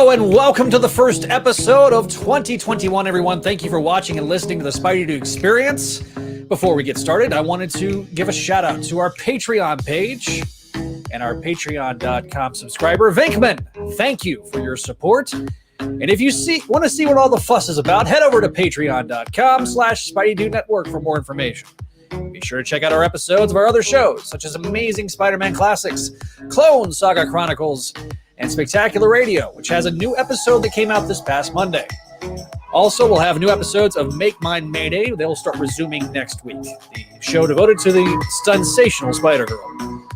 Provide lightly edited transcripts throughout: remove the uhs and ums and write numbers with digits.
Hello and welcome to the first episode of 2021, everyone. Thank you for watching and listening to the Spideydude Experience. Before we get started, I wanted to give a shout out to our Patreon page and our patreon.com subscriber, Vinkman. Thank you for your support. And if you want to see what all the fuss is about, head over to patreon.com/Spideydude Network for more information. Be sure to check out our episodes of our other shows, such as Amazing Spider-Man Classics, Clone Saga Chronicles, and Spectacular Radio, which has a new episode that came out this past Monday. Also, we'll have new episodes of Make Mine Mayday. They'll start resuming next week, the show devoted to the sensational Spider-Girl.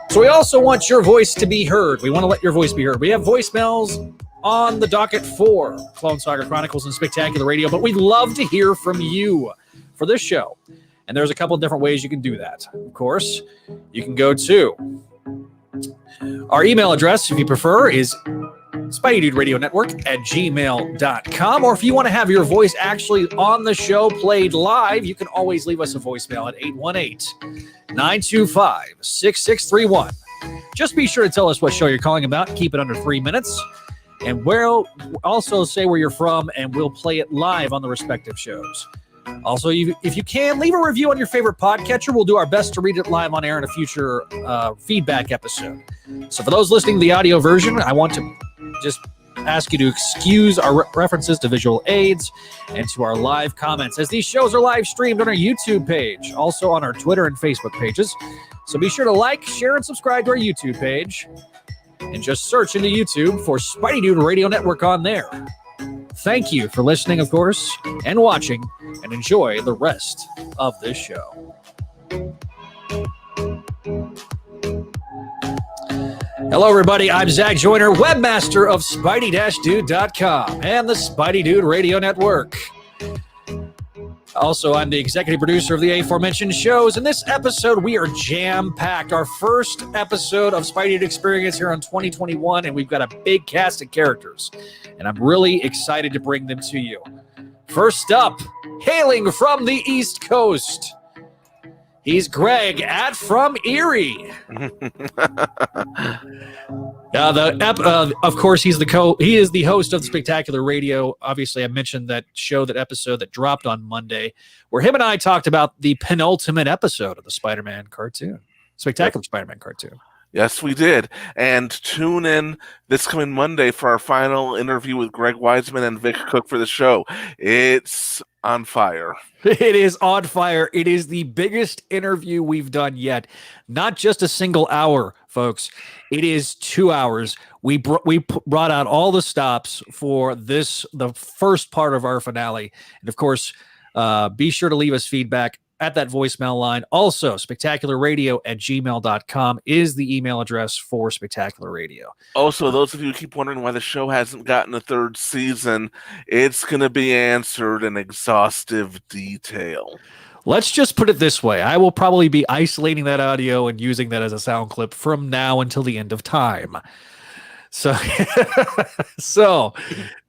So we also want your voice to be heard. We want to let your voice be heard. We have voicemails on the docket for Clone Saga Chronicles and Spectacular Radio, but we'd love to hear from you for this show. And there's a couple of different ways you can do that. Of course, you can go to our email address, if you prefer, is SpideyDudeRadioNetwork@gmail.com. Or if you want to have your voice actually on the show played live, you can always leave us a voicemail at 818-925-6631. Just be sure to tell us what show you're calling about. Keep it under 3 minutes. And we'll also say where you're from, and we'll play it live on the respective shows. Also, if you can, leave a review on your favorite podcatcher. We'll do our best to read it live on air in a future feedback episode. So for those listening to the audio version, I want to just ask you to excuse our references to visual aids and to our live comments, as these shows are live streamed on our YouTube page, also on our Twitter and Facebook pages. So be sure to like, share, and subscribe to our YouTube page. And just search into YouTube for Spideydude Radio Network on there. Thank you for listening, of course, and watching, and enjoy the rest of this show. Hello, everybody. I'm Zach Joyner, webmaster of Spidey-Dude.com and the Spideydude Radio Network. Also, I'm the executive producer of the aforementioned shows. In this episode, we are jam-packed. Our first episode of Spideydude Experience here on 2021, and we've got a big cast of characters. And I'm really excited to bring them to you. First up, hailing from the East Coast, he's Greg from Erie. Of course, he is the host of the Spectacular Radio. Obviously, I mentioned that episode that dropped on Monday, where him and I talked about the penultimate episode of the Spider-Man cartoon, Spectacular Spider-Man cartoon. Yes, we did. And tune in this coming Monday for our final interview with Greg Wiseman and Vic Cook for the show. It's on fire. It is on fire. It is the biggest interview we've done yet. Not just a single hour, folks. It is 2 hours. We brought out all the stops for the first part of our finale. And of course, be sure to leave us feedback at that voicemail line. Also, spectacularradio@gmail.com is the email address for Spectacular Radio. Also, those of you who keep wondering why the show hasn't gotten a third season, it's going to be answered in exhaustive detail. Let's just put it this way. I will probably be isolating that audio and using that as a sound clip from now until the end of time. So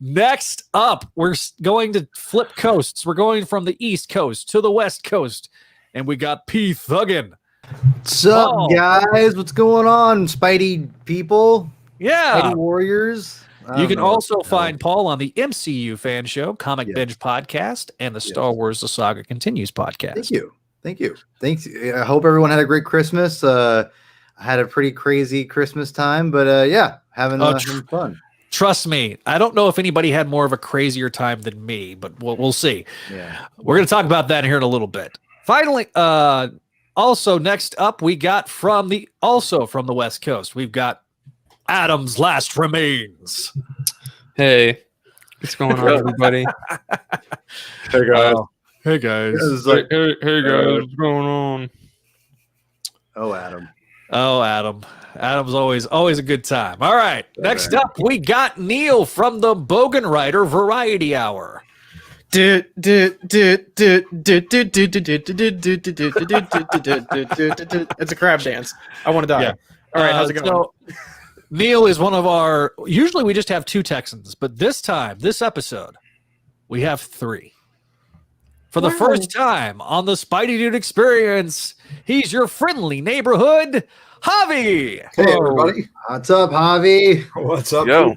next up, we're going to flip coasts. We're going from the East Coast to the West Coast, and we got P. Thuggin. What's up, guys? What's going on, Spidey people? Yeah. Spidey Warriors. You can also find Paul on the MCU Fan Show, Comic Binge Podcast, and the Star Wars The Saga Continues podcast. Thank you. Thanks. I hope everyone had a great Christmas. I had a pretty crazy Christmas time, but having fun. Trust me, I don't know if anybody had more of a crazier time than me, but we'll see. Yeah, we're going to talk about that here in a little bit. Finally, also next up, we got from the West Coast, we've got Adam's Last Remains. Hey, what's going on, everybody? Hey guys. Hey guys. Hey guys, what's going on? Oh, Adam. Adam's always a good time. All right. Next up, we got Neil from the Bogan Writer Variety Hour. It's a crab dance. I want to die. Yeah. All right, how's it going? So, Neil is one of our. Usually we just have 2 Texans, but this episode, we have 3. For the first time on the Spideydude Experience, he's your friendly neighborhood Javi. Hey, everybody. What's up, Javi? What's up? Yo.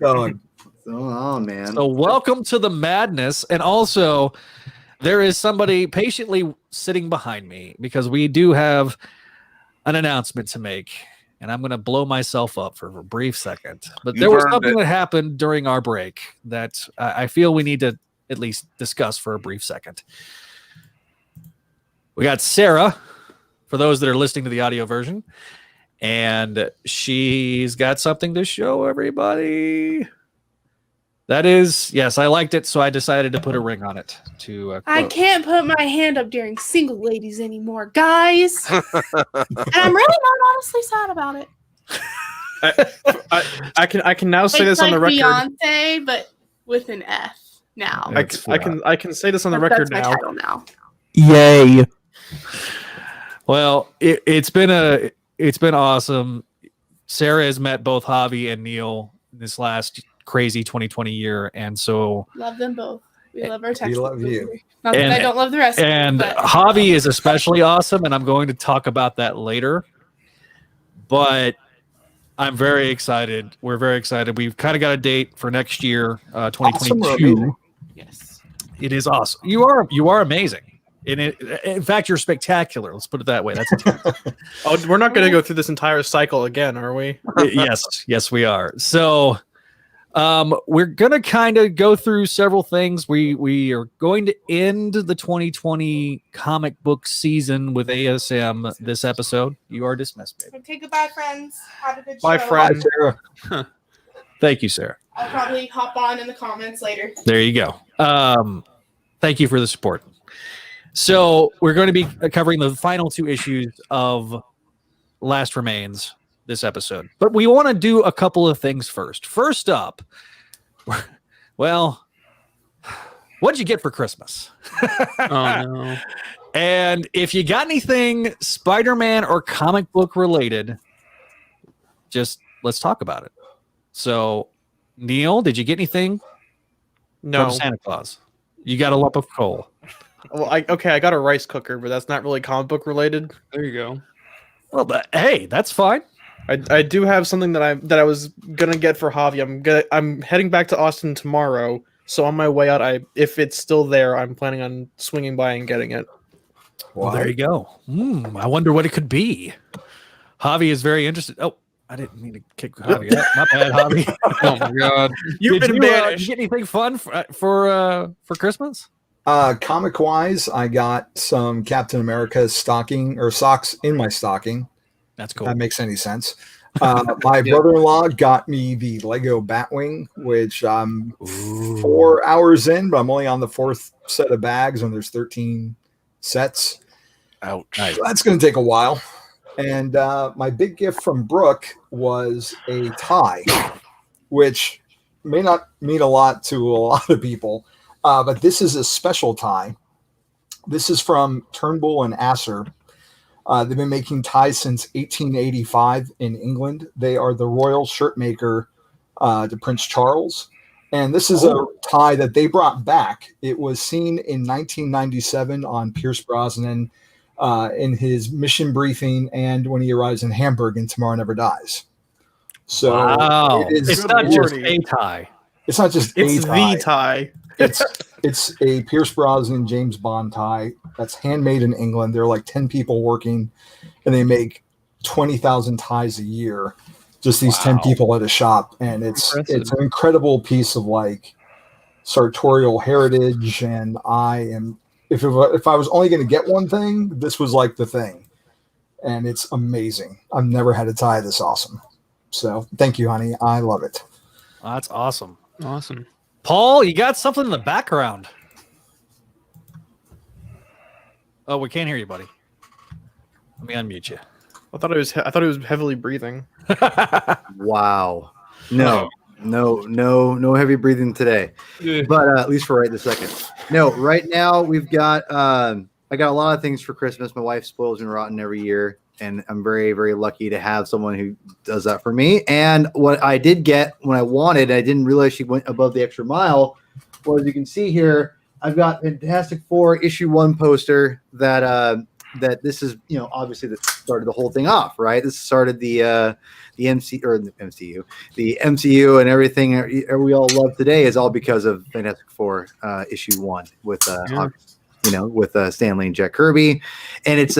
going on, man? So welcome to the madness. And also, there is somebody patiently sitting behind me because we do have an announcement to make. And I'm going to blow myself up for a brief second. But there was something that happened during our break that I feel we need to at least discuss for a brief second. We got Sarah, for those that are listening to the audio version, and she's got something to show everybody. That is, yes, I liked it, so I decided to put a ring on it. I can't put my hand up during single ladies anymore, guys. And I'm really not honestly sad about it. I can now say It's this on the like record. Beyonce, but with an F now. I can say this on the record That's my now. title now. Yay! Well, it's been awesome. Sarah has met both Javi and Neil this last crazy 2020 year, and so Love them both. We love our text. We love you. Not that I don't love the rest of and them, but Javi is especially awesome, and I'm going to talk about that later. But I'm very excited. We're very excited. We've kind of got a date for next year, 2022. Awesome. yes. It is awesome. You are amazing. In fact, you're spectacular. Let's put it that way. That's Oh, we're not going to go through this entire cycle again, are we? yes, we are. So, we're gonna kind of go through several things. We are going to end the 2020 comic book season with ASM this episode. You are dismissed, baby. Okay, goodbye, friends. Have a good Bye, show. friend. Sarah. Thank you, Sarah. I'll probably hop on in the comments later. There you go. Thank you for the support. So we're going to be covering the final 2 issues of Last Remains this episode, but we want to do a couple of things first. First up, well, what'd you get for Christmas? Oh no! And if you got anything Spider-Man or comic book related, just let's talk about it. So, Neil, did you get anything No. from Santa Claus? You got a lump of coal. Well, I got a rice cooker, but that's not really comic book related. There you go. Well, hey, that's fine. I do have something that I was gonna get for Javi. I'm heading back to Austin tomorrow, so on my way out, if it's still there, I'm planning on swinging by and getting it. Well, there you go. I wonder what it could be. Javi is very interested. Oh, I didn't mean to kick Javi out. My bad, Javi. Oh my god. You've been Did banished. you get anything fun for Christmas? Comic wise, I got some Captain America stocking or socks in my stocking. That's cool. That makes any sense. My brother-in-law got me the Lego Batwing, which I'm 4 hours in, but I'm only on the 4th set of bags, and there's 13 sets. Ouch. Nice. So that's going to take a while. And my big gift from Brooke was a tie, which may not mean a lot to a lot of people, but this is a special tie. This is from Turnbull and Asser. They've been making ties since 1885 in England. They are the royal shirt maker to Prince Charles. And this is a tie that they brought back. It was seen in 1997 on Pierce Brosnan in his mission briefing and when he arrives in Hamburg in Tomorrow Never Dies. So Wow. it is, It's not just lordy. a tie. it's not just It's a tie. the tie. It's a Pierce Brosnan James Bond tie that's handmade in England. There are like 10 people working, and they make 20,000 ties a year. Just these 10 people at a shop, and it's an incredible piece of like sartorial heritage. And if I was only going to get one thing, this was like the thing, and it's amazing. I've never had a tie this awesome. So thank you, honey. I love it. That's awesome. Awesome. Paul, you got something in the background. Oh, we can't hear you, buddy. Let me unmute you. I thought it was heavily breathing. Wow. No heavy breathing today. But at least for right this second. No, right now we've got I got a lot of things for Christmas. My wife spoils and rotten every year, and I'm very, very lucky to have someone who does that for me. And what I did get when I wanted, I didn't realize she went above the extra mile. Well, as you can see here, I've got Fantastic Four issue 1 poster that that this is, obviously this started the whole thing off, right? This started the MCU and everything we all love today is all because of Fantastic Four issue 1 with with Stan Lee and Jack Kirby, and it's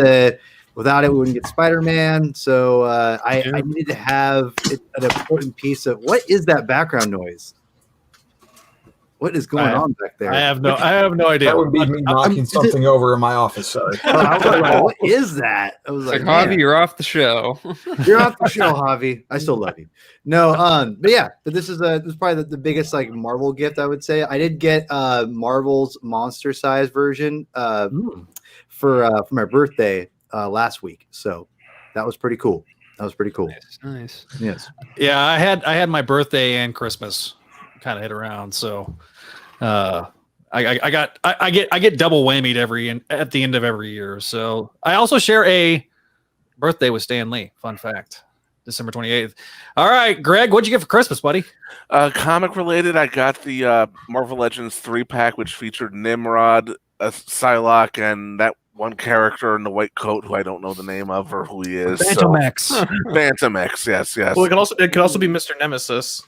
without it we wouldn't get Spider-Man. So I needed to have an important piece of what is that background noise? What is going on back there? I have no idea. That would be me knocking something over in my office. Sorry. I was like, what is that? I was like, Javi, you're off the show. You're off the show, Javi. I still love you. No, but this is probably the biggest like Marvel gift I would say. I did get Marvel's monster size version for my birthday last week, so that was pretty cool. Nice. Yes. Yeah, I had my birthday and Christmas kind of hit around, so I get double whammied at the end of every year. So I also share a birthday with Stan Lee. Fun fact, December 28th. All right, Greg, what'd you get for Christmas, buddy? Comic related, I got the Marvel Legends 3-pack, which featured Nimrod, Psylocke, and that one character in the white coat who I don't know the name of or who he is. Phantom X. Phantom X, yes. Well, it could also be Mr. Nemesis.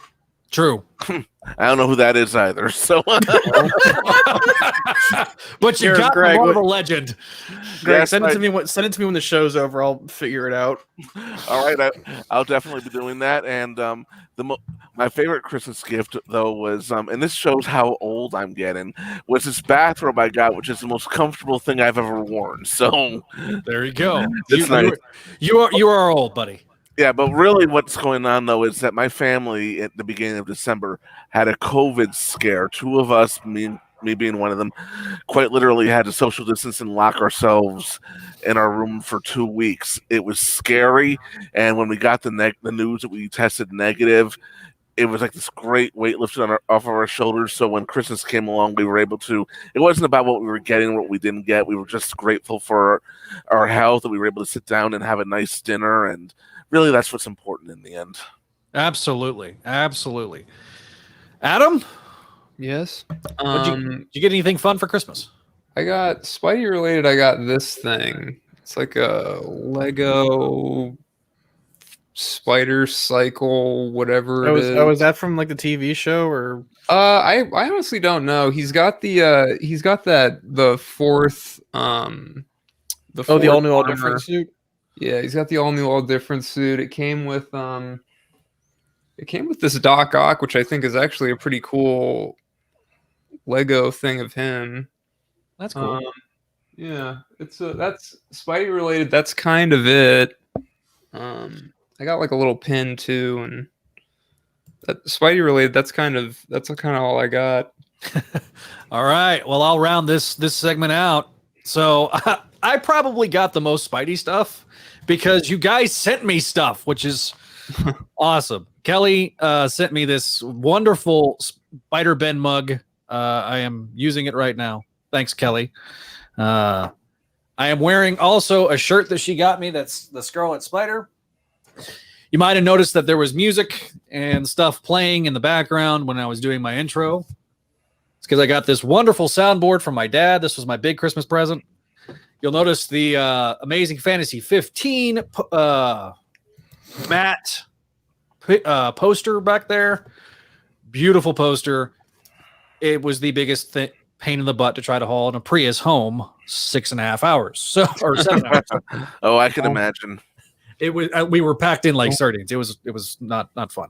True. I don't know who that is either. So, but you got Greg, the Marvel Legend. Greg, Yes, send it to me. Send it to me when the show's over. I'll figure it out. all right, I'll definitely be doing that. And my favorite Christmas gift though was, and this shows how old I'm getting, was this bathrobe I got, which is the most comfortable thing I've ever worn. So there you go. It's nice. You are old, buddy. Yeah, but really what's going on, though, is that my family at the beginning of December had a COVID scare. Two of us, me being one of them, quite literally had to social distance and lock ourselves in our room for 2 weeks. It was scary, and when we got the news that we tested negative, it was like this great weight lifted off of our shoulders. So when Christmas came along, we were able to, it wasn't about what we were getting or what we didn't get. We were just grateful for our health, that we were able to sit down and have a nice dinner, and really, that's what's important in the end. Absolutely. Adam? Yes. Did you get anything fun for Christmas? I got Spidey related. I got this thing. It's like a Lego spider cycle, whatever it is. Was that from like the TV show or? I honestly don't know. He's got the fourth the all new all different suit. Yeah, he's got the all new all different suit. It came with this Doc Ock, which I think is actually a pretty cool Lego thing of him. That's cool. Yeah, that's Spidey related. That's kind of it. I got like a little pin too, and that Spidey related. That's kind of all I got. All right. Well, I'll round this segment out. So I probably got the most Spidey stuff because you guys sent me stuff, which is awesome. Kelly sent me this wonderful Spider Ben mug. I am using it right now. Thanks, Kelly. I am wearing also a shirt that she got me. That's the Scarlet Spider. You might have noticed that there was music and stuff playing in the background when I was doing my intro. It's because I got this wonderful soundboard from my dad. This was my big Christmas present. You'll notice the Amazing Fantasy 15 matte poster back there. Beautiful poster. It was the biggest pain in the butt to try to haul in a Prius home 6.5 hours, or 7 hours. Oh, I can imagine. It was we were packed in like sardines. It was not fun.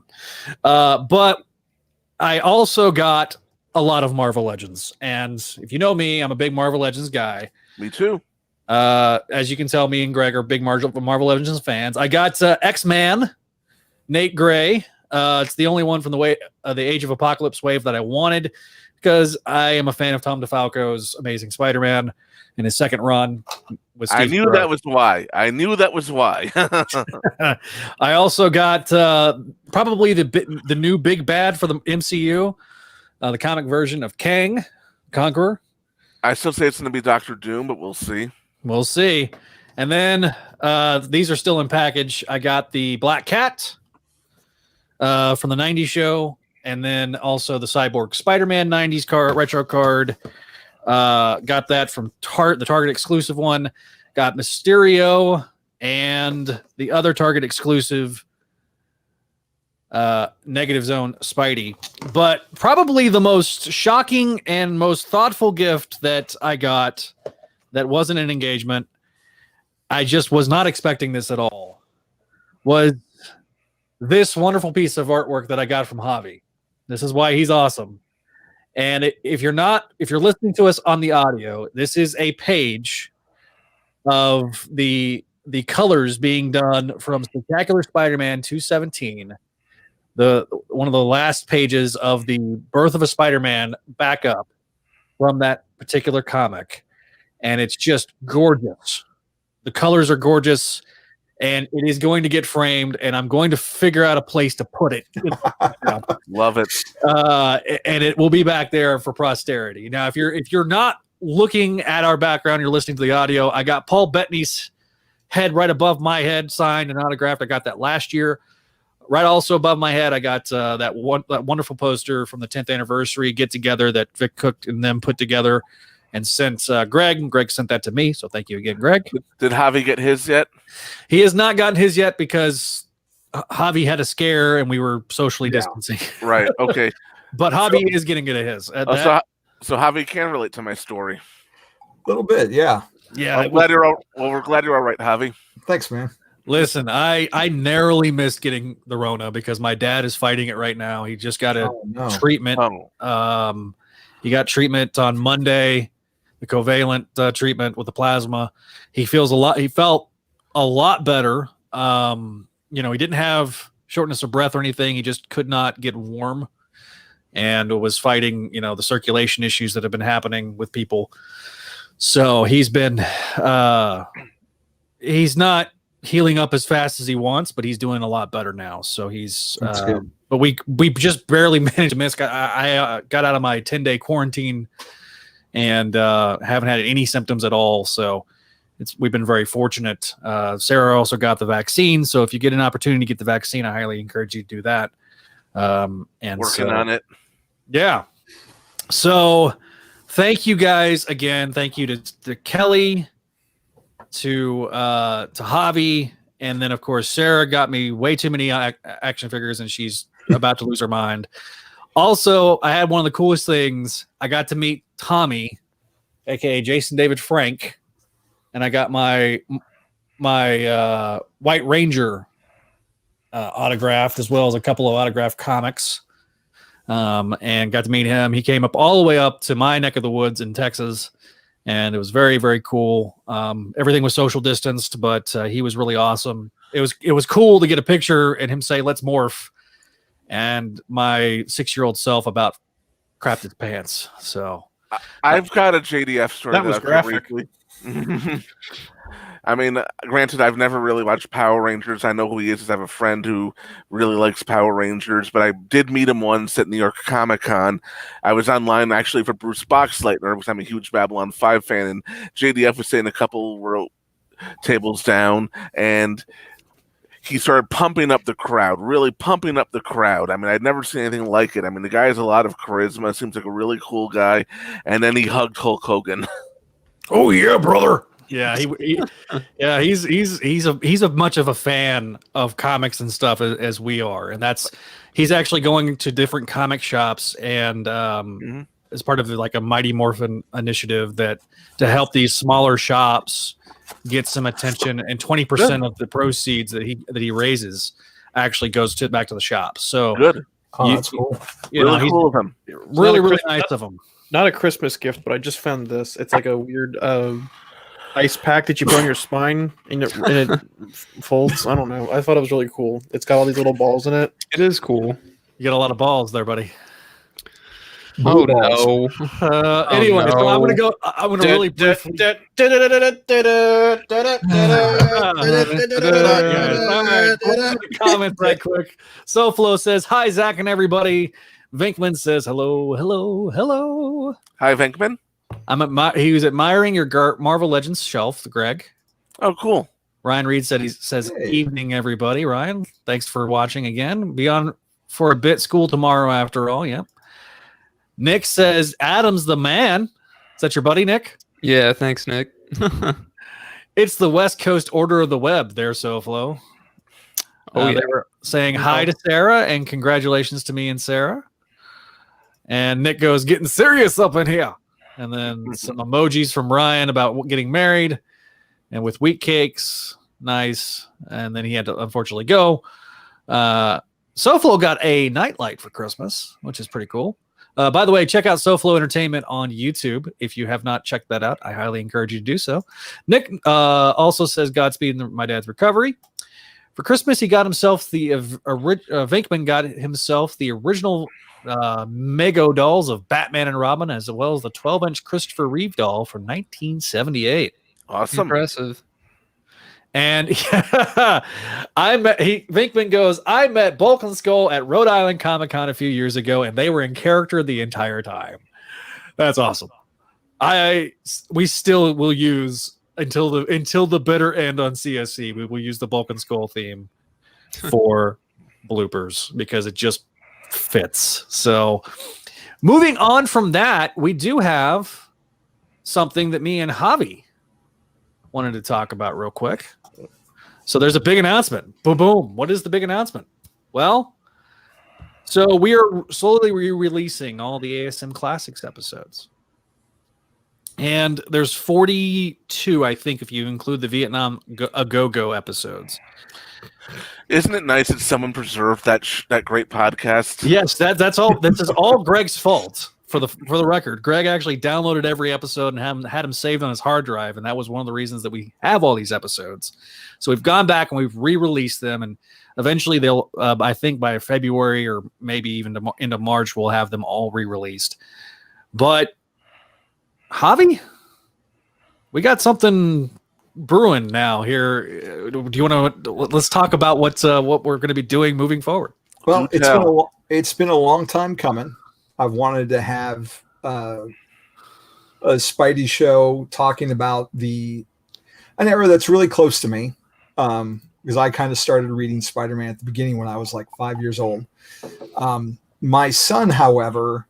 But I also got a lot of Marvel Legends, and if you know me, I'm a big Marvel Legends guy. Me too. As you can tell, me and Greg are big Marvel Legends fans. I got X-Man, Nate Gray. It's the only one from the Age of Apocalypse wave that I wanted because I am a fan of Tom DeFalco's Amazing Spider-Man in his second run with Steve I knew Carell. that was why. I also got probably the new big bad for the MCU, the comic version of Kang, Conqueror. I still say it's going to be Doctor Doom, but we'll see. We'll see. And then these are still in package. I got the Black Cat from the 90s show, and then also the Cyborg Spider-Man 90s retro card. Got that from the Target exclusive one. got Mysterio, and the other Target exclusive Negative Zone Spidey. But probably the most shocking and most thoughtful gift that I got that wasn't an engagement, I just was not expecting this at all, was this wonderful piece of artwork that I got from Javi. This is why he's awesome. And if you're listening to us on the audio, this is a page of the colors being done from Spectacular Spider-Man 217, one of the last pages of the Birth of a Spider-Man backup from that particular comic, and it's just gorgeous. The colors are gorgeous, and it is going to get framed, and I'm going to figure out a place to put it. Love it. And it will be back there for posterity. Now, if you're not looking at our background, you're listening to the audio, I got Paul Bettany's head right above my head, signed and autographed. I got that last year. Right also above my head, I got that wonderful poster from the 10th anniversary get-together that Vic Cook and them put together and sent Greg, and Greg sent that to me. So thank you again, Greg. Did Javi get his yet? He has not gotten his yet because Javi had a scare and we were socially distancing. Right. Okay. But Javi is getting it of his. So Javi can relate to my story. A little bit, yeah. Yeah. We're glad you're all right, Javi. Thanks, man. Listen, I narrowly missed getting the Rona because my dad is fighting it right now. He just got a treatment. He got treatment on Monday, the covalent treatment with the plasma. He felt a lot better. He didn't have shortness of breath or anything. He just could not get warm and was fighting, the circulation issues that have been happening with people. So he's not healing up as fast as he wants, but he's doing a lot better now. So he's, but we just barely managed to miss. I got out of my 10-day quarantine and haven't had any symptoms at all. So we've been very fortunate. Sarah also got the vaccine. So if you get an opportunity to get the vaccine, I highly encourage you to do that. And working on it. Yeah. So thank you guys again. Thank you to Kelly, to Javi, and then of course Sarah got me way too many action figures, and she's about to lose her mind. Also, I had one of the coolest things. I got to meet Tommy, aka Jason David Frank, and I got my White Ranger autographed, as well as a couple of autographed comics. And got to meet him. He came up all the way up to my neck of the woods in Texas, and it was very, very cool. Everything was social distanced, but he was really awesome. It was cool to get a picture and him say, "Let's morph," and my 6-year-old self about crapped his pants. So I've got a JDF story that was graphic. I mean, granted, I've never really watched Power Rangers. I know who he is. I have a friend who really likes Power Rangers, but I did meet him once at New York Comic Con. I was online actually for Bruce Boxleitner because I'm a huge Babylon 5 fan, and JDF was sitting a couple tables down, and he started pumping up the crowd, really pumping up the crowd. I mean, I'd never seen anything like it. I mean, the guy has a lot of charisma, seems like a really cool guy, and then he hugged Hulk Hogan. Oh yeah, brother. Yeah, he's a much of a fan of comics and stuff as we are, and he's actually going to different comic shops and as part of like a Mighty Morphin initiative to help these smaller shops get some attention, and 20% of the proceeds that he raises actually goes back to the shop. So good. That's cool. Really cool of him. Really nice of him. Not a Christmas gift, but I just found this. It's like a weird ice pack that you put on your spine and it folds. I don't know. I thought it was really cool. It's got all these little balls in it. It is cool. You got a lot of balls there, buddy. Oh no. Anyway, no. so I'm gonna really briefly. All right. Comments right quick. SoFlo says, "Hi, Zach and everybody." Vinkman says, "Hello." Hi, Venkman. He was admiring your Marvel Legends shelf, Greg. Oh, cool. Ryan Reed says, Hey. "Evening, everybody." Ryan, thanks for watching again. Be on for a bit. School tomorrow, after all. Yep. Nick says, "Adam's the man." Is that your buddy, Nick? Yeah, thanks, Nick. It's the West Coast order of the web there, SoFlo. Oh, yeah. They were saying hi to Sarah and congratulations to me and Sarah. And Nick goes, getting serious up in here. And then some emojis from Ryan about getting married and with wheat cakes. Nice. And then he had to unfortunately go. SoFlo got a nightlight for Christmas, which is pretty cool. By the way, check out SoFlo Entertainment on YouTube. If you have not checked that out, I highly encourage you to do so. Nick also says Godspeed in my dad's recovery. For Christmas, he got himself Venkman got himself the original Mego dolls of Batman and Robin, as well as the 12-inch Christopher Reeve doll from 1978. Awesome. Impressive. And Venkman goes, I met Bulk and Skull at Rhode Island Comic Con a few years ago, and they were in character the entire time. That's awesome. We still will use until the bitter end on CSC. We will use the Bulk and Skull theme for bloopers because it just fits. So, moving on from that, we do have something that me and Javi wanted to talk about real quick. So there's a big announcement. Boom, boom. What is the big announcement? Well, so we are slowly re-releasing all the ASM Classics episodes. And there's 42, I think, if you include the Vietnam Go-Go episodes. Isn't it nice that someone preserved that great podcast? Yes, that's all. This is all Greg's fault. For the record, Greg actually downloaded every episode and had them saved on his hard drive, and that was one of the reasons that we have all these episodes. So we've gone back and we've re-released them, and eventually they'll, I think by February or maybe even into March, we'll have them all re-released. But Javi, we got something brewing now here. Do you want to let's talk about what we're going to be doing moving forward? Well, it's been a long time coming. I've wanted to have a Spidey show talking about an era that's really close to me, because I kind of started reading Spider-Man at the beginning when I was like 5 years old. My son, however,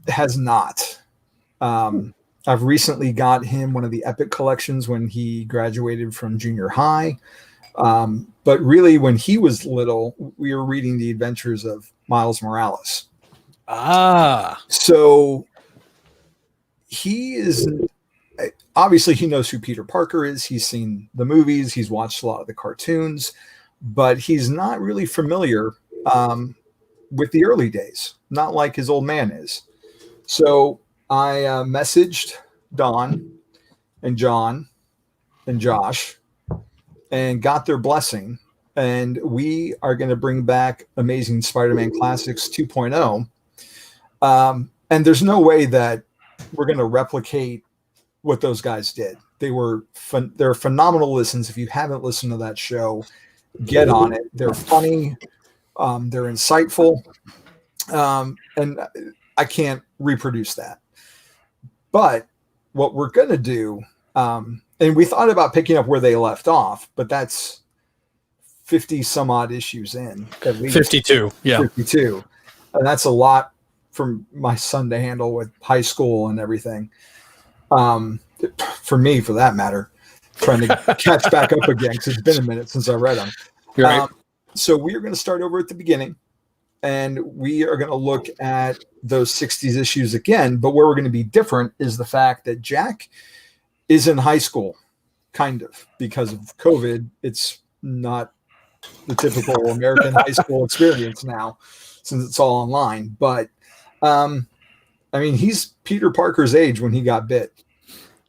has not. I've recently got him one of the Epic collections when he graduated from junior high. But really, when he was little, we were reading the adventures of Miles Morales. So he is obviously, he knows who Peter Parker is. He's seen the movies, he's watched a lot of the cartoons, but he's not really familiar with the early days, not like his old man is. So I messaged Don and John and Josh and got their blessing, and we are going to bring back Amazing Spider-Man Classics 2.0. And there's no way that we're going to replicate what those guys did. They're phenomenal listens. If you haven't listened to that show, get on it. They're funny. They're insightful. And I can't reproduce that. But what we're going to do, and we thought about picking up where they left off, but that's 50 some odd issues in, at least 52. Yeah. 52. And that's a lot for my son to handle with high school and everything. For me, for that matter, trying to catch back up again, because it's been a minute since I read them. Right. So we are going to start over at the beginning, and we are going to look at those 60s issues again. But where we're going to be different is the fact that Jack is in high school, kind of, because of COVID. It's not the typical American high school experience now, since it's all online. But I mean, he's Peter Parker's age when he got bit.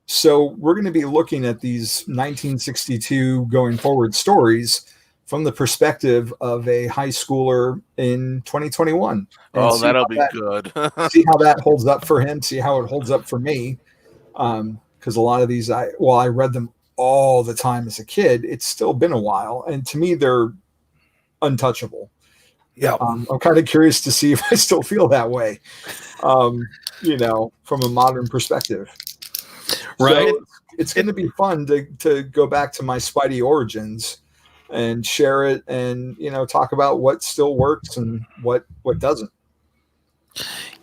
So we're going to be looking at these 1962 going forward stories from the perspective of a high schooler in 2021. Oh, that'll be good. See how that holds up for him. See how it holds up for me. Because a lot of these, I read them all the time as a kid. It's still been a while. And to me, they're untouchable. Yeah. I'm kind of curious to see if I still feel that way, from a modern perspective. Right. So it's going to be fun to go back to my Spidey origins and share it and, talk about what still works and what doesn't.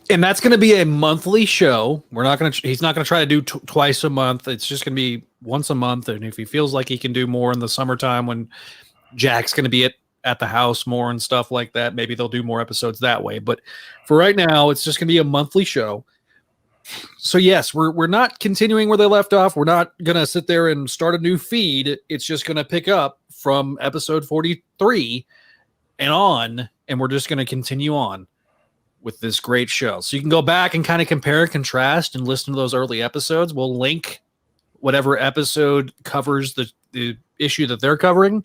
And that's going to be a monthly show. He's not going to try to do twice a month. It's just going to be once a month. And if he feels like he can do more in the summertime when Jack's going to be at the house more and stuff like that, maybe they'll do more episodes that way. But for right now, it's just going to be a monthly show. So yes, we're not continuing where they left off. We're not going to sit there and start a new feed. It's just going to pick up from episode 43 and on, and we're just going to continue on with this great show. So you can go back and kind of compare and contrast and listen to those early episodes. We'll link whatever episode covers the issue that they're covering,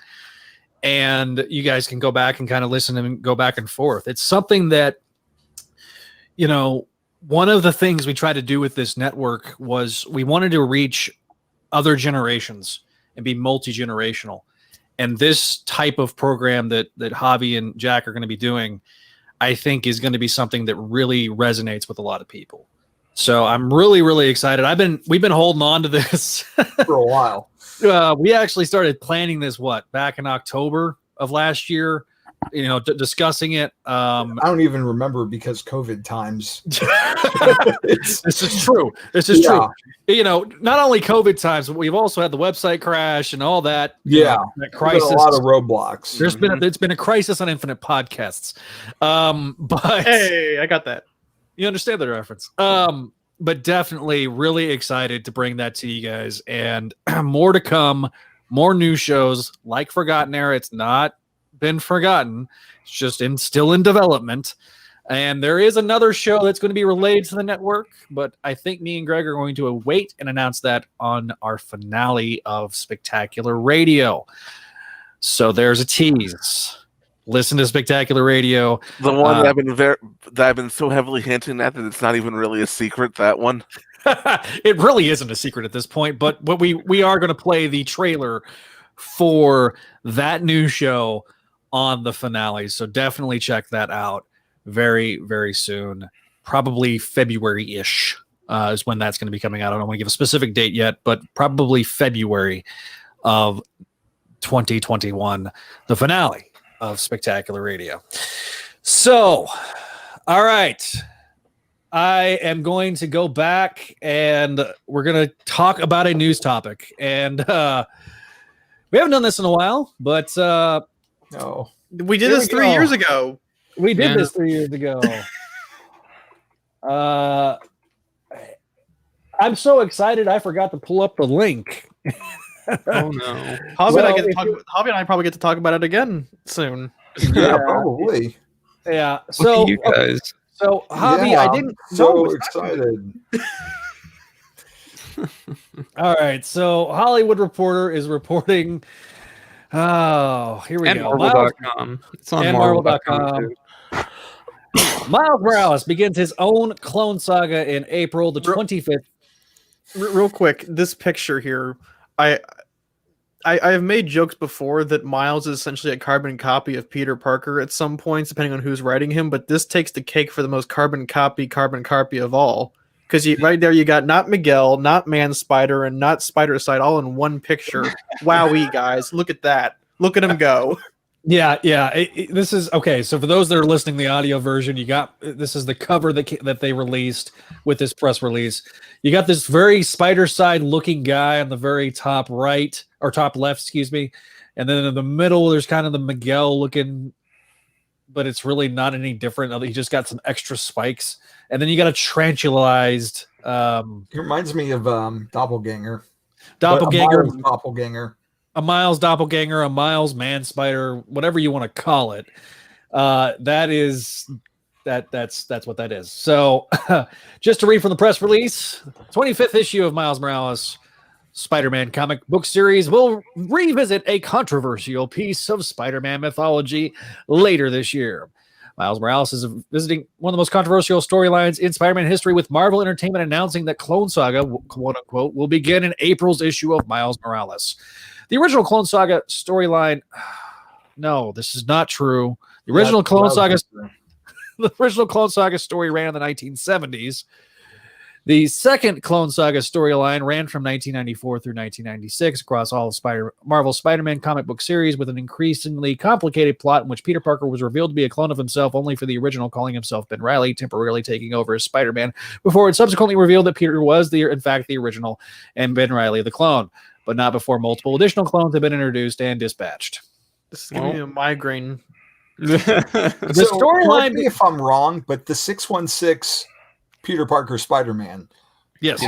and you guys can go back and kind of listen and go back and forth. It's something that, one of the things we tried to do with this network was we wanted to reach other generations and be multi-generational. And this type of program that Javi and Jack are going to be doing, I think is going to be something that really resonates with a lot of people. So I'm really, really excited. We've been holding on to this for a while. We actually started planning this back in October of last year, discussing it. I don't even remember because COVID times. This is true. This is true. Not only COVID times, but we've also had the website crash and all that. Yeah, that crisis. A lot of roadblocks. It's been a crisis on Infinite Podcasts. But hey, I got that. You understand the reference. But definitely really excited to bring that to you guys, and more to come. More new shows like Forgotten Era. It's not been forgotten. It's just still in development. And there is another show that's going to be related to the network, but I think me and Greg are going to wait and announce that on our finale of Spectacular Radio. So there's a tease. Listen to Spectacular Radio. The one that I've been so heavily hinting at that it's not even really a secret, that one. It really isn't a secret at this point, but we are going to play the trailer for that new show on the finale. So definitely check that out very, very soon. Probably February-ish is when that's going to be coming out. I don't want to give a specific date yet, but probably February of 2021, the finale of Spectacular Radio. So, all right. I am going to go back and we're going to talk about a news topic. And we haven't done this in a while, but no, we did this 3 years ago. We did this 3 years ago. I'm so excited I forgot to pull up the link. Oh no. Javi and I probably get to talk about it again soon. Yeah, probably. Yeah. So you guys. So Javi, yeah, I didn't so excited. All right. So Hollywood Reporter is reporting. Oh, here we and go. Marvel.com. It's on Marvel.com. Miles Morales begins his own Clone Saga in April the 25th. Real quick, this picture here, I have made jokes before that Miles is essentially a carbon copy of Peter Parker at some points, depending on who's writing him, but this takes the cake for the most carbon copy of all. Because right there you got not Miguel, not Man Spider, and not Spider-Side all in one picture. Wowee, guys. Look at that. Look at him go. Yeah. This is okay. So for those that are listening, the audio version, this is the cover that they released with this press release. You got this very Spider-Side looking guy on the very top right or top left, excuse me, and then in the middle there's kind of the Miguel looking, but it's really not any different. He just got some extra spikes, and then you got a tranquilized. It reminds me of Doppelganger. Doppelganger. A Miles Doppelganger, a Miles Man Spider, whatever you want to call it. That's what that is. So just to read from the press release, 25th issue of Miles Morales Spider-Man comic book series will revisit a controversial piece of Spider-Man mythology later this year. Miles Morales is visiting one of the most controversial storylines in Spider-Man history, with Marvel Entertainment announcing that Clone Saga, quote unquote, will begin in April's issue of Miles Morales. The original Clone Saga storyline, no, this is not true. The original Clone Saga story ran in the 1970s. The second Clone Saga storyline ran from 1994 through 1996 across all of Marvel Spider-Man comic book series with an increasingly complicated plot in which Peter Parker was revealed to be a clone of himself only for the original calling himself Ben Reilly, temporarily taking over as Spider-Man, before it subsequently revealed that Peter was, in fact, the original and Ben Reilly the clone, but not before multiple additional clones had been introduced and dispatched. This is giving me a migraine. The correct storyline... me if I'm wrong, but the 616 Peter Parker Spider-Man Yes.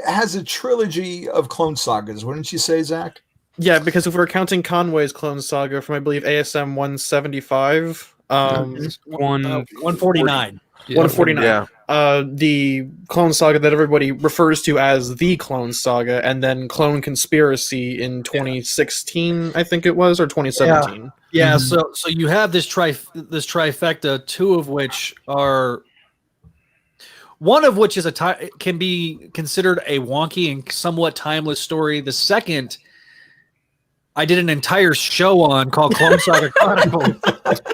has a trilogy of clone sagas, wouldn't you say, Zach? Yeah, because if we're counting Conway's Clone Saga from, I believe, ASM 175, 149. 149. Yeah. The Clone Saga that everybody refers to as the Clone Saga, and then Clone Conspiracy in 2016, I think it was, or 2017. Yeah, so you have this trifecta, two of which are... One of which is can be considered a wonky and somewhat timeless story. The second, I did an entire show on called Clone Saga Chronicles.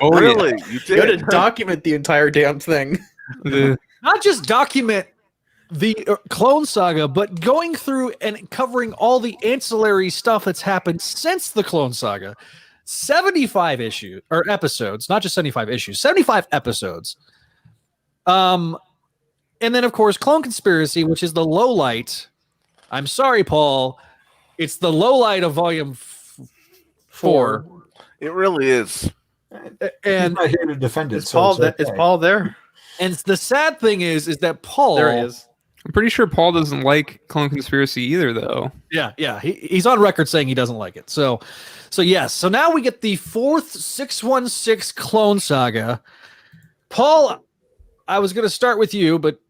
Oh, really? You You had did? to document the entire damn thing. Not just document the Clone Saga, but going through and covering all the ancillary stuff that's happened since the Clone Saga. 75 issues or episodes, not just 75 issues, 75 episodes. And then, of course, Clone Conspiracy, which is the low light. I'm sorry, Paul. It's the low light of Volume 4. It really is. And And I'm not here to defend it. Is so Paul, it's is okay. Paul there? and the sad thing is that Paul... There he is. I'm pretty sure Paul doesn't like Clone Conspiracy either, though. Yeah. He's on record saying he doesn't like it. So yes. So now we get the fourth 616 Clone Saga. Paul, I was going to start with you, but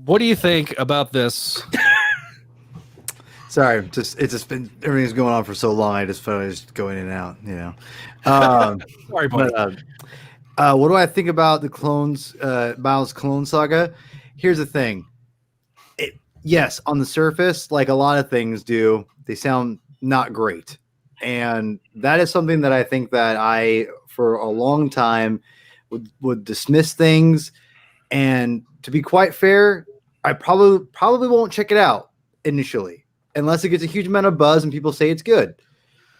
what do you think about this? Sorry, it's just been everything's going on for so long. I just felt I was just going in and out, you know. Sorry, buddy. But what do I think about the Miles Clone Saga? Here's the thing. Yes, on the surface, like a lot of things do, they sound not great, and that is something that I think that I, for a long time, would dismiss things. And to be quite fair, I probably won't check it out initially unless it gets a huge amount of buzz and people say it's good.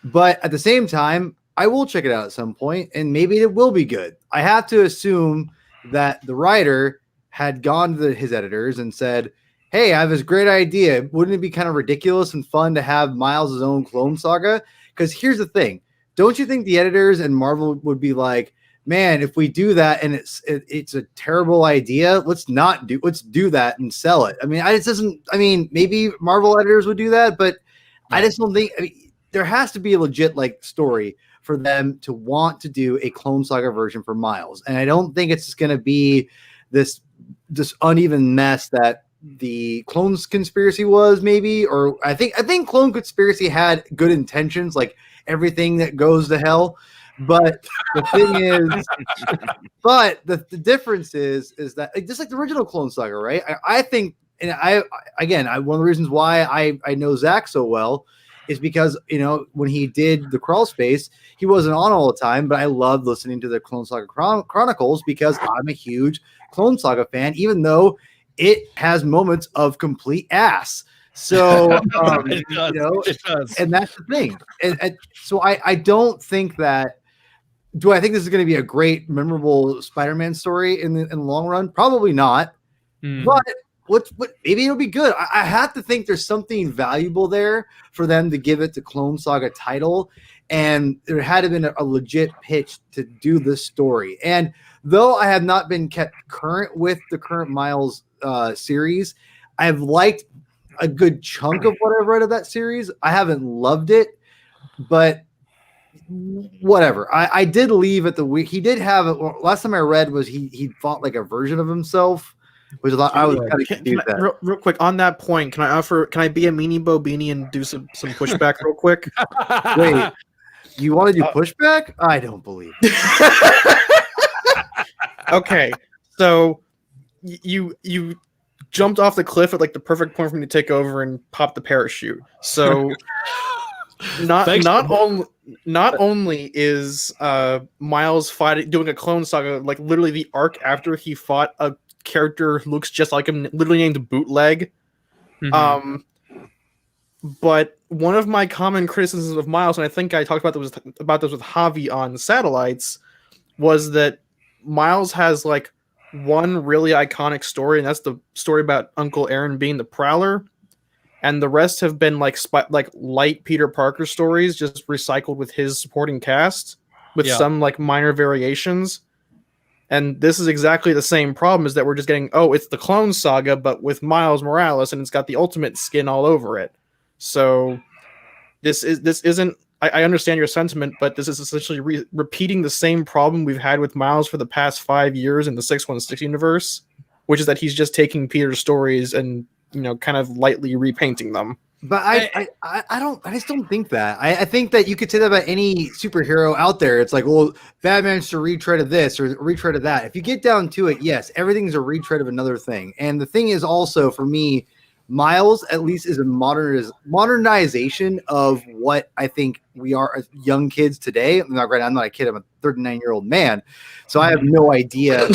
But at the same time, I will check it out at some point and maybe it will be good. I have to assume that the writer had gone to his editors and said, hey, I have this great idea. Wouldn't it be kind of ridiculous and fun to have Miles' own Clone Saga? Because here's the thing. Don't you think the editors and Marvel would be like, man, if we do that and it's a terrible idea, let's do that and sell it. I mean, maybe Marvel editors would do that, but I just don't think there has to be a legit story for them to want to do a Clone Saga version for Miles. And I don't think it's going to be this uneven mess that the Clones Conspiracy was, maybe, or I think Clone Conspiracy had good intentions, like everything that goes to hell. But the thing is, the difference is that just like the original Clone Saga, right? I think, and one of the reasons why I know Zach so well is because, when he did the Crawl Space, he wasn't on all the time, but I loved listening to the Clone Saga Chronicles because I'm a huge Clone Saga fan, even though it has moments of complete ass. So, It does. and that's the thing. And so I don't think that. Do I think this is going to be a great, memorable Spider-Man story in the long run? Probably not. But what maybe it'll be good. I have to think there's something valuable there for them to give it the Clone Saga title, and there had to been a legit pitch to do this story. And though I have not been kept current with the current Miles series, I've liked a good chunk of what I've read of that series. I haven't loved it, but whatever. I did leave at the week. He did have last time I read was he fought like a version of himself, which I was kind of confused at. Real quick on that point, can I be a meanie Bo Beanie and do some pushback real quick? Wait, you want to do pushback? I don't believe. Okay, so you jumped off the cliff at the perfect point for me to take over and pop the parachute. So not only is Miles doing a Clone Saga, literally the arc after he fought a character who looks just like him, literally named Bootleg. Mhm. But one of my common criticisms of Miles, and I think I talked about this with Javi on Satellites, was that Miles has like one really iconic story, and that's the story about Uncle Aaron being the Prowler, and the rest have been like light Peter Parker stories, just recycled with his supporting cast, with some like minor variations. And this is exactly the same problem, is that we're just getting, it's the Clone Saga, but with Miles Morales, and it's got the Ultimate skin all over it. So this isn't. I understand your sentiment, but this is essentially repeating the same problem we've had with Miles for the past 5 years in the 616 universe, which is that he's just taking Peter's stories and kind of lightly repainting them. But I just don't think that. I think that you could say that about any superhero out there. It's like, well, Batman's a retread of this or a retread of that. If you get down to it, yes, everything's a retread of another thing. And the thing is also, for me, Miles at least is a modernization of what I think we are as young kids today. I'm not a kid. I'm a 39-year-old man. So I have no idea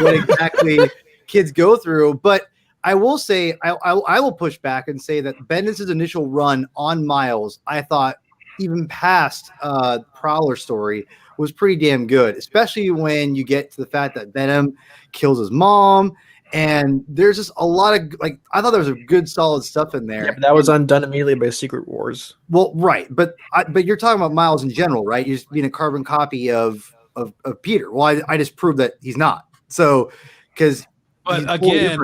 what exactly kids go through. But I will say, I will push back and say that Bendis' initial run on Miles, I thought even past Prowler story, was pretty damn good, especially when you get to the fact that Venom kills his mom. And there's just a lot of, I thought there was a good solid stuff in there. Yeah, but that was undone immediately by Secret Wars. Well, right. But you're talking about Miles in general, right? You're just being a carbon copy of Peter. Well, I just proved that he's not. So, because... But again,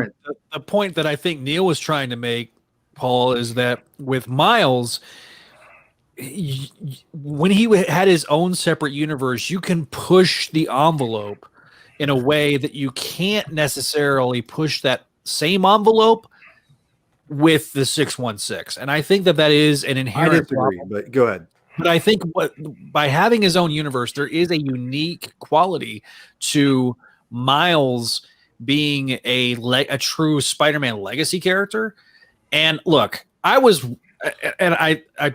the point that I think Neil was trying to make, Paul, is that with Miles, when he had his own separate universe, you can push the envelope in a way that you can't necessarily push that same envelope with the 616. And I think that is an inherent problem. But go ahead. But I think by having his own universe, there is a unique quality to Miles being a true Spider-Man legacy character. And look, I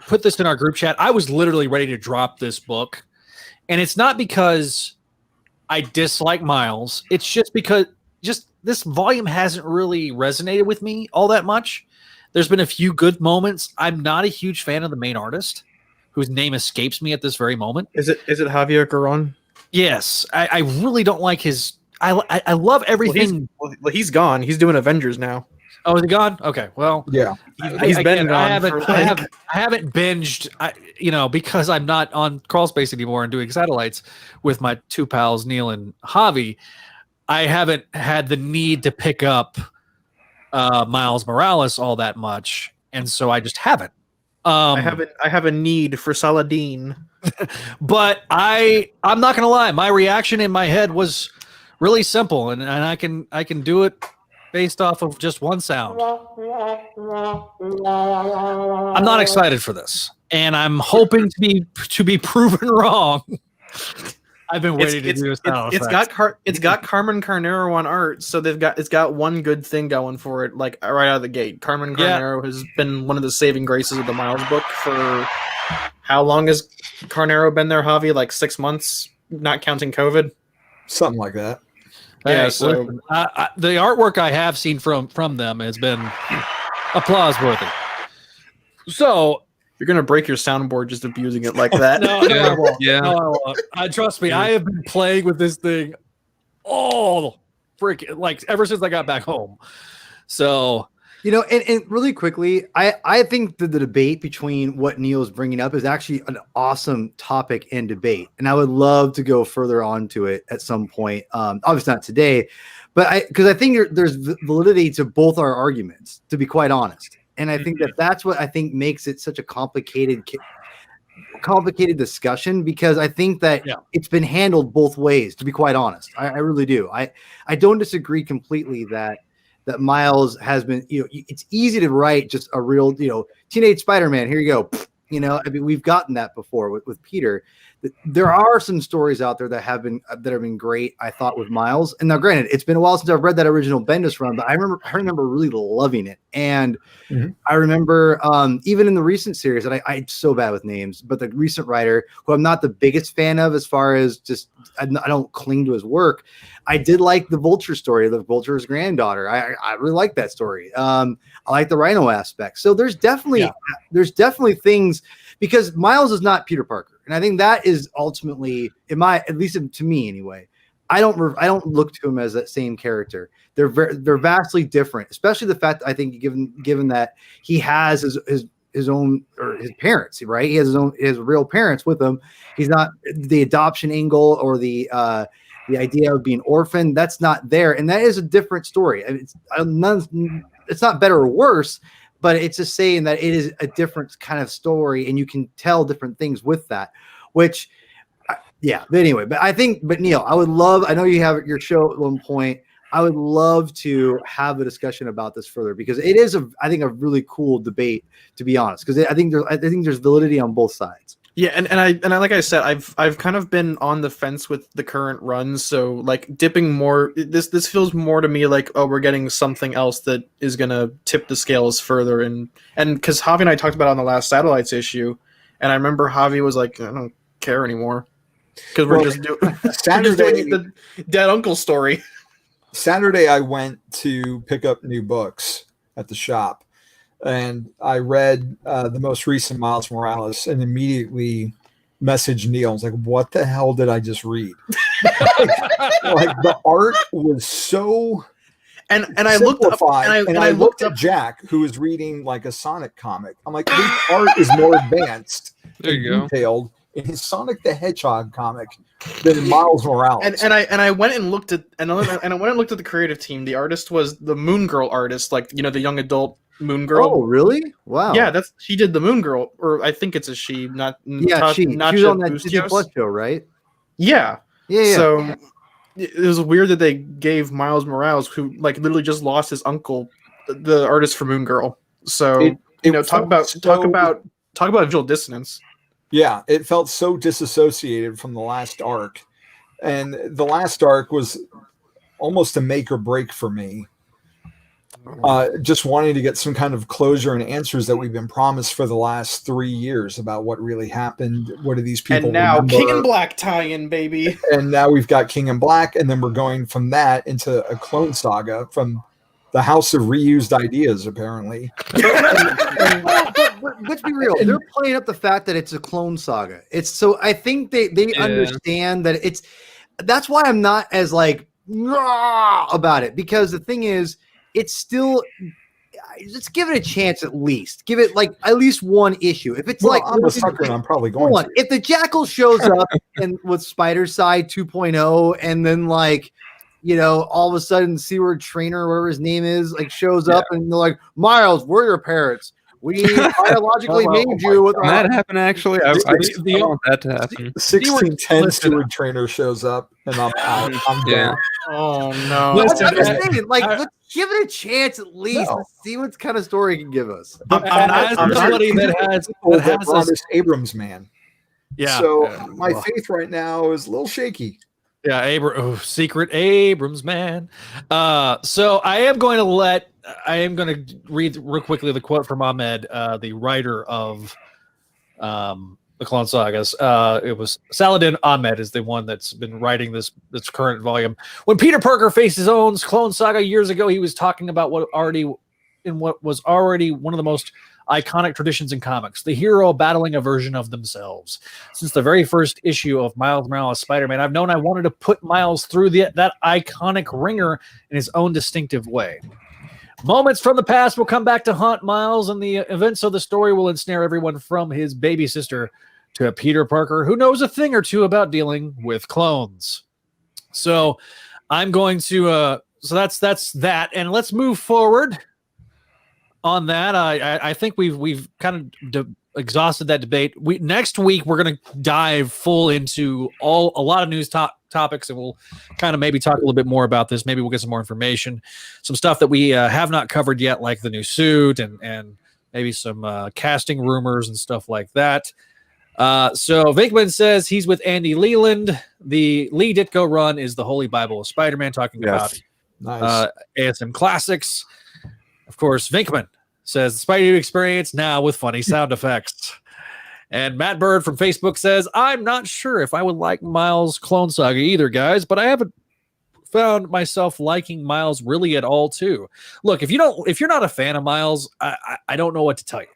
put this in our group chat. I was literally ready to drop this book. And it's not because I dislike Miles. It's just because this volume hasn't really resonated with me all that much. There's been a few good moments. I'm not a huge fan of the main artist, whose name escapes me at this very moment. Is it Javier Garron? Yes. I really don't like his... I love everything. Well, he's gone. He's doing Avengers now. Oh, is he gone? Okay. Well, yeah, he's been gone. I haven't binged, because I'm not on crawl space anymore and doing satellites with my two pals Neil and Javi. I haven't had the need to pick up Miles Morales all that much, and so I just haven't. I have a need for Saladin, but I'm not gonna lie. My reaction in my head was really simple, and I can do it based off of just one sound. I'm not excited for this, and I'm hoping to be proven wrong. I've been waiting to do sound effects. It's got Carmen Carnero on art, so it's got one good thing going for it, like right out of the gate. Carmen Carnero has been one of the saving graces of the Miles book for how long has Carnero been there, Javi? Like 6 months, not counting COVID. Something like that. Yeah, so listen, the artwork I have seen from them has been applause worthy. So you're gonna break your soundboard just abusing it like that. No, I won't. Yeah. No, I won't. Trust me, I have been playing with this thing ever since I got back home. So and really quickly, I think that the debate between what Neil's bringing up is actually an awesome topic and debate, and I would love to go further on to it at some point. Obviously not today, but because I think there's validity to both our arguments, to be quite honest, and I think that's what I think makes it such a complicated discussion, because I think that it's been handled both ways, to be quite honest. I really do. I don't disagree completely that Miles has been, it's easy to write just a real, teenage Spider-Man. Here you go. I mean, we've gotten that before with Peter. there are some stories out there that have been great, I thought, with Miles. And now, granted, it's been a while since I've read that original Bendis run, but I remember really loving it. And I remember even in the recent series, and I'm so bad with names, but the recent writer, who I'm not the biggest fan of as far as just I don't cling to his work, I did like the Vulture story, the Vulture's granddaughter. I really like that story. I like the Rhino aspect. So there's definitely things, because Miles is not Peter Parker. And I think that is ultimately, at least to me anyway, I don't look to him as that same character. They're vastly different, especially the fact that I think given that he has his own, or his parents, right? He has his real parents with him. He's not the adoption angle or the idea of being orphaned. That's not there, and that is a different story. It's not better or worse, but it's just saying that it is a different kind of story, and you can tell different things with that. Which, yeah. But anyway, but Neil, I know you have your show at one point. I would love to have a discussion about this further, because it is I think a really cool debate, to be honest, because I think there's validity on both sides. Yeah, and I like I said, I've kind of been on the fence with the current run, so like dipping more. This feels more to me like, oh, we're getting something else that is gonna tip the scales further, and because Javi and I talked about it on the last Satellites issue, and I remember Javi was like, I don't care anymore because we're just doing the dead uncle story. Saturday, I went to pick up new books at the shop, and I read the most recent Miles Morales, and immediately messaged Neil. I was like, "What the hell did I just read?" like the art was so, and I looked up, and I looked at Jack, who was reading like a Sonic comic. I'm like, "His art is more advanced, there you go, detailed in his Sonic the Hedgehog comic than Miles Morales." And I went and looked at the creative team. The artist was the Moon Girl artist, like the young adult Moon Girl. Oh, really? Wow. Yeah, she did the Moon Girl, or I think it's a she. Not she was on that Disney Plus show, right? Yeah. Yeah. So it was weird that they gave Miles Morales, who like literally just lost his uncle, the artist for Moon Girl. So talk about visual dissonance. Yeah, it felt so disassociated from the last arc. And the last arc was almost a make or break for me. Just wanting to get some kind of closure and answers that we've been promised for the last 3 years about what really happened. What do these people And now remember? King in Black tie-in, baby. And now we've got King in Black, and then we're going from that into a clone saga from the House of Reused Ideas, apparently. But let's be real. They're playing up the fact that it's a clone saga. I think they understand that that's why I'm not as like about it, because the thing is, it's still, let's give it a chance at least. Give it like at least one issue. If it's I'm a sucker, and I'm probably going to. If the Jackal shows up and with Spider Side 2.0, and then all of a sudden Seaward Trainer, whatever his name is, shows up and they're like, Miles, we're your parents. We biologically named you. With that happened actually. I want that to happen. 1610 Steward Trainer shows up, and I'm out. I'm done. Oh no! Let's give it a chance at least. No. Let's see what kind of story he can give us. As somebody that has this Abrams man. Yeah. So my faith right now is a little shaky. Yeah, secret Abrams man. So I am going to read real quickly the quote from Ahmed, the writer of the Clone Sagas. It was Saladin Ahmed is the one that's been writing this current volume. When Peter Parker faced his own Clone Saga years ago, he was talking about what was already one of the most iconic traditions in comics, the hero battling a version of themselves. Since the very first issue of Miles Morales Spider-Man, I've known I wanted to put Miles through that iconic ringer in his own distinctive way. Moments from the past will come back to haunt Miles, and the events of the story will ensnare everyone from his baby sister to a Peter Parker who knows a thing or two about dealing with clones. So I'm going to so that's that, and let's move forward on that. I think we've kind of exhausted that debate. Next week we're going to dive full into a lot of news topics, and we'll kind of maybe talk a little bit more about this. Maybe we'll get some more information, some stuff that we have not covered yet, like the new suit and maybe some casting rumors and stuff like that. So Vinkman says he's with Andy Leland. The Lee Ditko run is the Holy Bible of Spider-Man, talking about Nice. ASM Classics. Of course, Vinkman says the Spideydude Experience now with funny sound effects. And Matt Bird from Facebook says, I'm not sure if I would like Miles' Clone Saga either, guys, but I haven't found myself liking Miles really at all too. Look, if you're not a fan of Miles, I don't know what to tell you.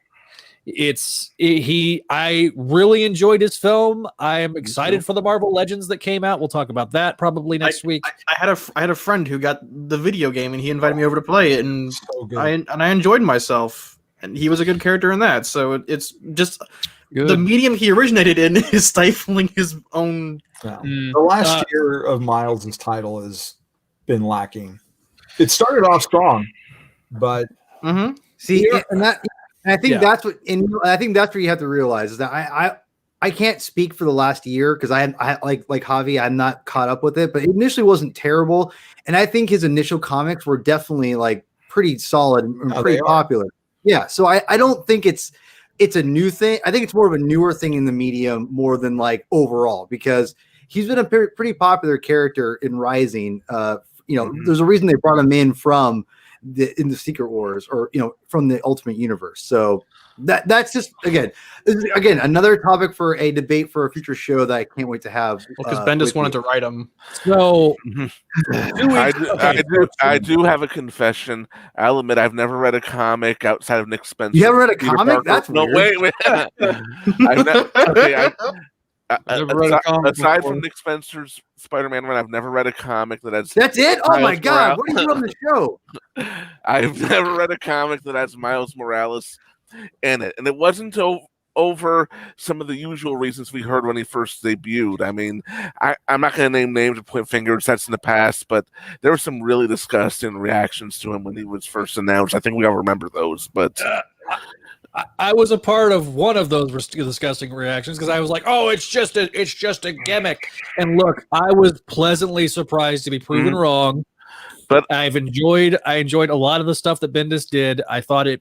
I really enjoyed his film. I am excited for the Marvel Legends that came out. We'll talk about that probably next week. I had a friend who got the video game and he invited me over to play it, and So good. I enjoyed myself, and he was a good character in that. So it's just the medium he originated in is stifling his own. Yeah. The last year of Miles' title has been lacking. It started off strong, but See, and I think that's what, and I think that's what you have to realize is that I can't speak for the last year because I like Javi, I'm not caught up with it, but it initially wasn't terrible, and I think his initial comics were definitely like pretty solid and pretty popular. Yeah, so I don't think it's a new thing. I think it's more of a newer thing in the medium more than like overall, because he's been a pretty popular character in Rising. There's a reason they brought him in from in the Secret Wars, or from the Ultimate Universe. So that's just again another topic for a debate for a future show that I can't wait to have. Because Bendis wanted to write him. So I do have a confession. I'll admit I've never read a comic outside of Nick Spencer. You haven't read a Peter comic? Parker. That's no, weird. wait. Aside from Nick Spencer's Spider-Man run, I've never read a comic that has. That's it? Oh my Miles God! Morales. What are you on the show? I've never read a comic that has Miles Morales in it, and it wasn't over some of the usual reasons we heard when he first debuted. I mean, I'm not going to name names or point fingers. That's in the past, but there were some really disgusting reactions to him when he was first announced. I think we all remember those, but. I was a part of one of those disgusting reactions because I was like, "Oh, it's just a gimmick." And look, I was pleasantly surprised to be proven wrong. But I enjoyed a lot of the stuff that Bendis did. I thought it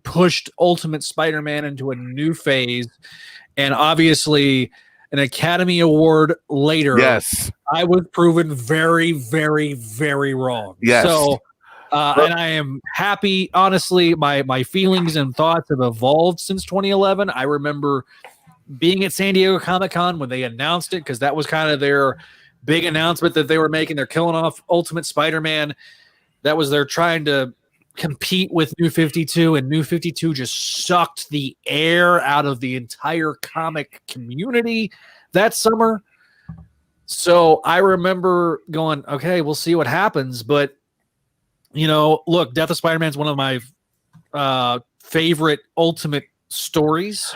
pushed Ultimate Spider-Man into a new phase, and obviously, an Academy Award later, yes, I was proven very, very, very wrong. Yes. So. And I am happy. Honestly, my feelings and thoughts have evolved since 2011. I remember being at San Diego Comic-Con when they announced it, because that was kind of their big announcement that they were making. They're killing off Ultimate Spider-Man. That was they're trying to compete with New 52, and New 52 just sucked the air out of the entire comic community that summer. So I remember going, okay, we'll see what happens, but look, Death of Spider-Man is one of my favorite Ultimate stories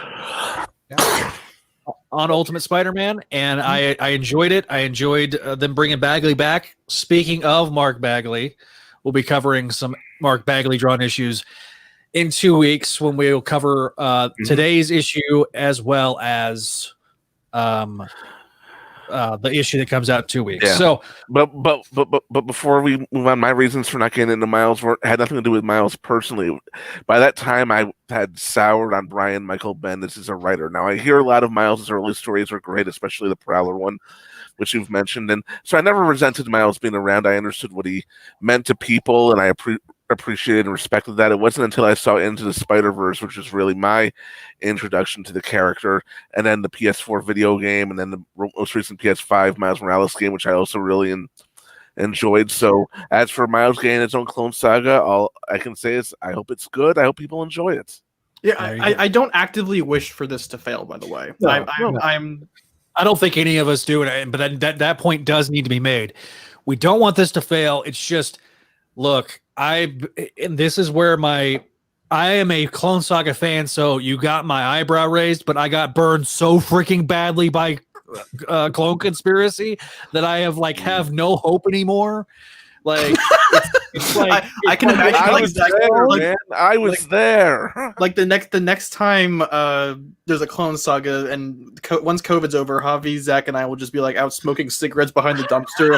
on Ultimate Spider-Man, and I enjoyed it. I enjoyed them bringing Bagley back. Speaking of Mark Bagley, we'll be covering some Mark Bagley drawn issues in 2 weeks when we'll cover today's issue as well as the issue that comes out 2 weeks. Yeah. So, but before we move on, my reasons for not getting into Miles had nothing to do with Miles personally. By that time, I had soured on Brian Michael Bendis as a writer. Now, I hear a lot of Miles' early stories were great, especially the Prowler one, which you've mentioned, and so I never resented Miles being around. I understood what he meant to people, and I appreciated and respected that. It wasn't until I saw Into the Spider-Verse, which was really my introduction to the character, and then the PS4 video game, and then the most recent PS5 Miles Morales game, which I also really enjoyed. So as for Miles getting his own Clone Saga, all I can say is I hope it's good. I hope people enjoy it. Yeah, I don't actively wish for this to fail, by the way. No, I don't think any of us do it, but that point does need to be made. We don't want this to fail. It's just, look, and this is where I am a Clone Saga fan, so you got my eyebrow raised, but I got burned so freaking badly by Clone Conspiracy that I have no hope anymore. Like, I can imagine. I was there. Like the next time there's a Clone Saga, and once COVID's over, Javi, Zach, and I will just be like out smoking cigarettes behind the dumpster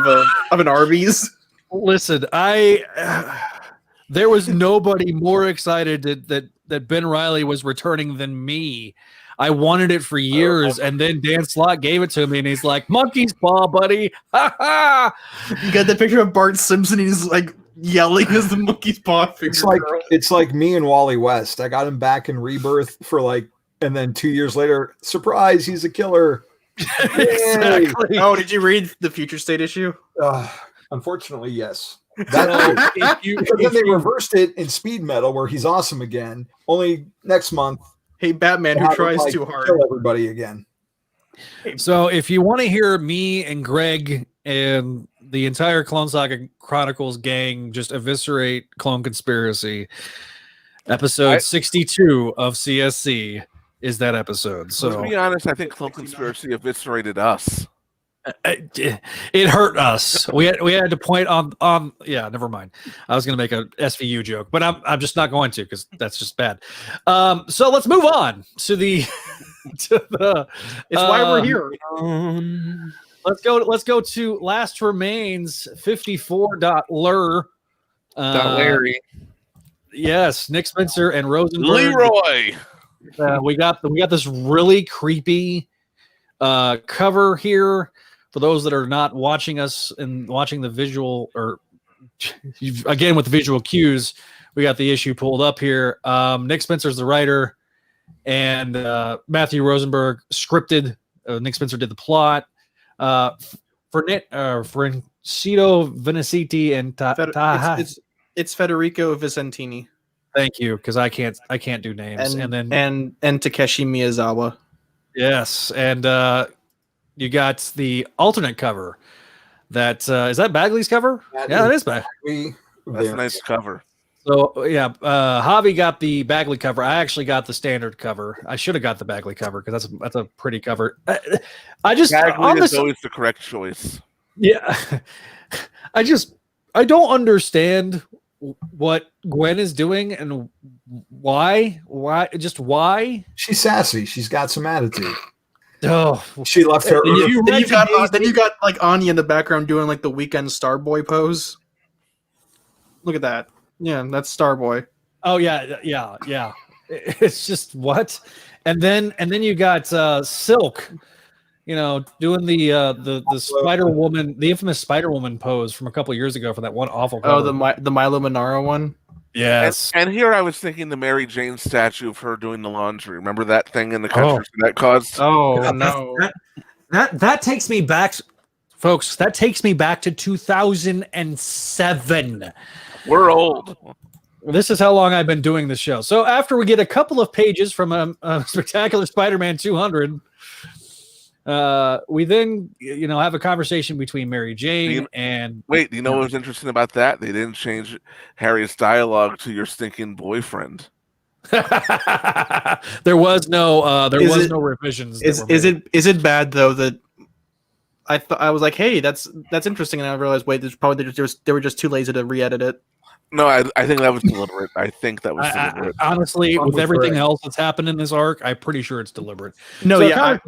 of an Arby's. Listen, there was nobody more excited that Ben Reilly was returning than me. I wanted it for years, and then Dan Slott gave it to me, and he's like, "Monkey's paw, buddy!" Ha ha! You got the picture of Bart Simpson. He's like yelling as the monkey's paw figure. It's like me and Wally West. I got him back in Rebirth for and then 2 years later, surprise, he's a killer. Exactly. Oh, did you read the Future State issue? Unfortunately, yes. Then they reversed it in Speed Metal, where he's awesome again. Only next month. Hey, Batman, who tries too hard. Kill everybody again. So if you want to hear me and Greg and the entire Clone Saga Chronicles gang just eviscerate Clone Conspiracy, episode 62 of CSC is that episode. So to be honest, I think Clone Conspiracy eviscerated us. It hurt us. We had to point on. Yeah, never mind. I was going to make a SVU joke, but I'm just not going to because that's just bad. So let's move on to the It's why we're here. Let's go to Last Remains 54.lur. Larry. Yes, Nick Spencer and Rosenberg. Leroy. We got this really creepy cover here. For those that are not watching us and watching the visual, or again with the visual cues, we got the issue pulled up here. Nick Spencer's the writer, and Matthew Rosenberg scripted. Nick Spencer did the plot. Francito Viniciti and it's Federico Vicentini. Thank you, because I can't do names. And then Takeshi Miyazawa. Yes, and you got the alternate cover. That is that Bagley's cover? Yeah, it is Bagley. That's a nice cover. So yeah, Javi got the Bagley cover. I actually got the standard cover. I should have got the Bagley cover because that's a pretty cover. I just Bagley is always the correct choice. Yeah, I don't understand what Gwen is doing and why she's sassy. She's got some attitude. Oh, she left her. Then you got like Anya in the background doing like the Weekend Starboy pose. Look at that. Yeah, that's Starboy. Oh yeah. It's just what, and then you got Silk, doing the Spider Woman, the infamous Spider Woman pose from a couple years ago for that one awful cover. Oh, the Milo Manara one. Yes. And here I was thinking the Mary Jane statue of her doing the laundry. Remember that thing in the country that caused? Oh no. That takes me back, folks. That takes me back to 2007. We're old. This is how long I've been doing this show. So after we get a couple of pages from a Spectacular Spider-Man 200, we then have a conversation between Mary Jane and wait. Do you know what was interesting about that? They didn't change Harriet's dialogue to "your stinking boyfriend." There was no no revisions. Is it bad though that I was like, hey, that's interesting, and I realized wait, they were just too lazy to re-edit it. No, I think that was deliberate. I think that was deliberate. Honestly, with everything else that's happened in this arc, I'm pretty sure it's deliberate. No,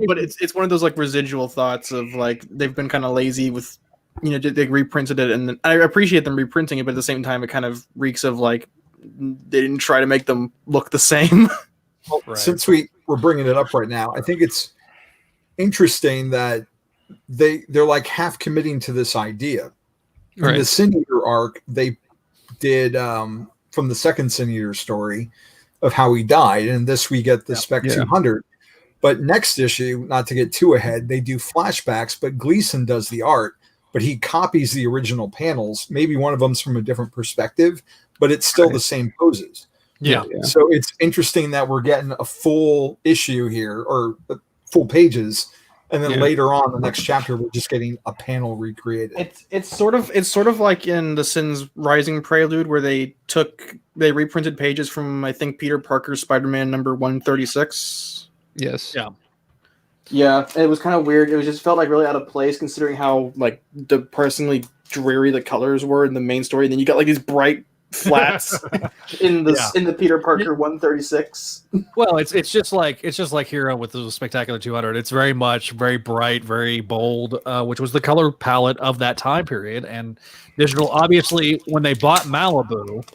but it's one of those like residual thoughts of like they've been kind of lazy with, they reprinted it, and I appreciate them reprinting it, but at the same time, it kind of reeks of like they didn't try to make them look the same. Well, right. Since we're bringing it up right now, I think it's interesting that they're like half committing to this idea. Right. In the Sin Eater arc, they did from the second Sin Eater story of how he died, and this we get the Spec 200. But next issue, not to get too ahead, they do flashbacks, but Gleason does the art, but he copies the original panels. Maybe one of them's from a different perspective, but it's still the same poses. Yeah. So it's interesting that we're getting a full issue here, or full pages, and then later on, the next chapter, we're just getting a panel recreated. It's sort of like in the Sin's Rising Prelude, where they reprinted pages from, I think, Peter Parker's Spider-Man number 136. Yes. Yeah, it was kind of weird. It was just felt like really out of place considering how like depressingly dreary the colors were in the main story. And then you got like these bright flats in the Peter Parker 136. Well, it's just like Hero with the Spectacular 200. It's very bright, very bold, which was the color palette of that time period. And Digital, obviously, when they bought Malibu,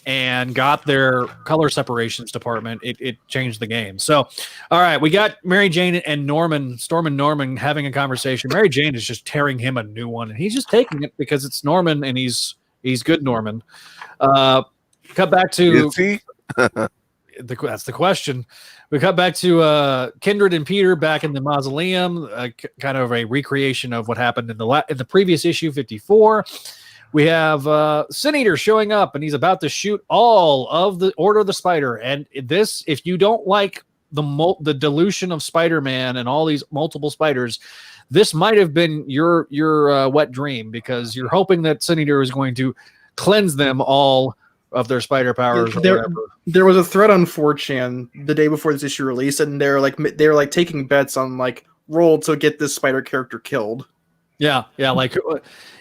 and got their color separations department, it changed the game. So, all right, we got Mary Jane and Norman, Storm and Norman having a conversation. Mary Jane is just tearing him a new one, and he's just taking it because it's Norman, and he's good Norman. Cut back to that's the question. We cut back to Kindred and Peter back in the mausoleum, kind of a recreation of what happened in the previous issue 54. We have Sin Eater showing up, and he's about to shoot all of the Order of the Spider. And this, if you don't like the dilution of Spider-Man and all these multiple spiders, this might have been your wet dream, because you're hoping that Sin Eater is going to cleanse them all of their spider powers. There was a thread on 4chan the day before this issue released, and they're like taking bets on like roll to get this spider character killed. Yeah, like.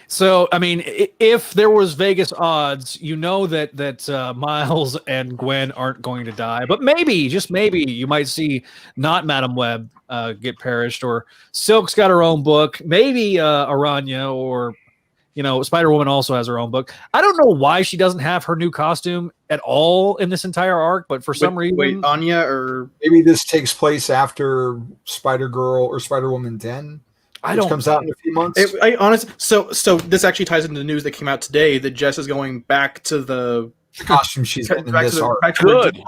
So, I mean, if there was Vegas odds, you know that Miles and Gwen aren't going to die. But maybe, just maybe, you might see not Madam Web get perished, or Silk's got her own book. Maybe Aranya, or, Spider-Woman also has her own book. I don't know why she doesn't have her new costume at all in this entire arc, but for some reason... Wait, Anya, or... Maybe this takes place after Spider-Girl or Spider-Woman 10? Which comes out in a few months. So this actually ties into the news that came out today that Jess is going back to the costume she's in this arc. Good.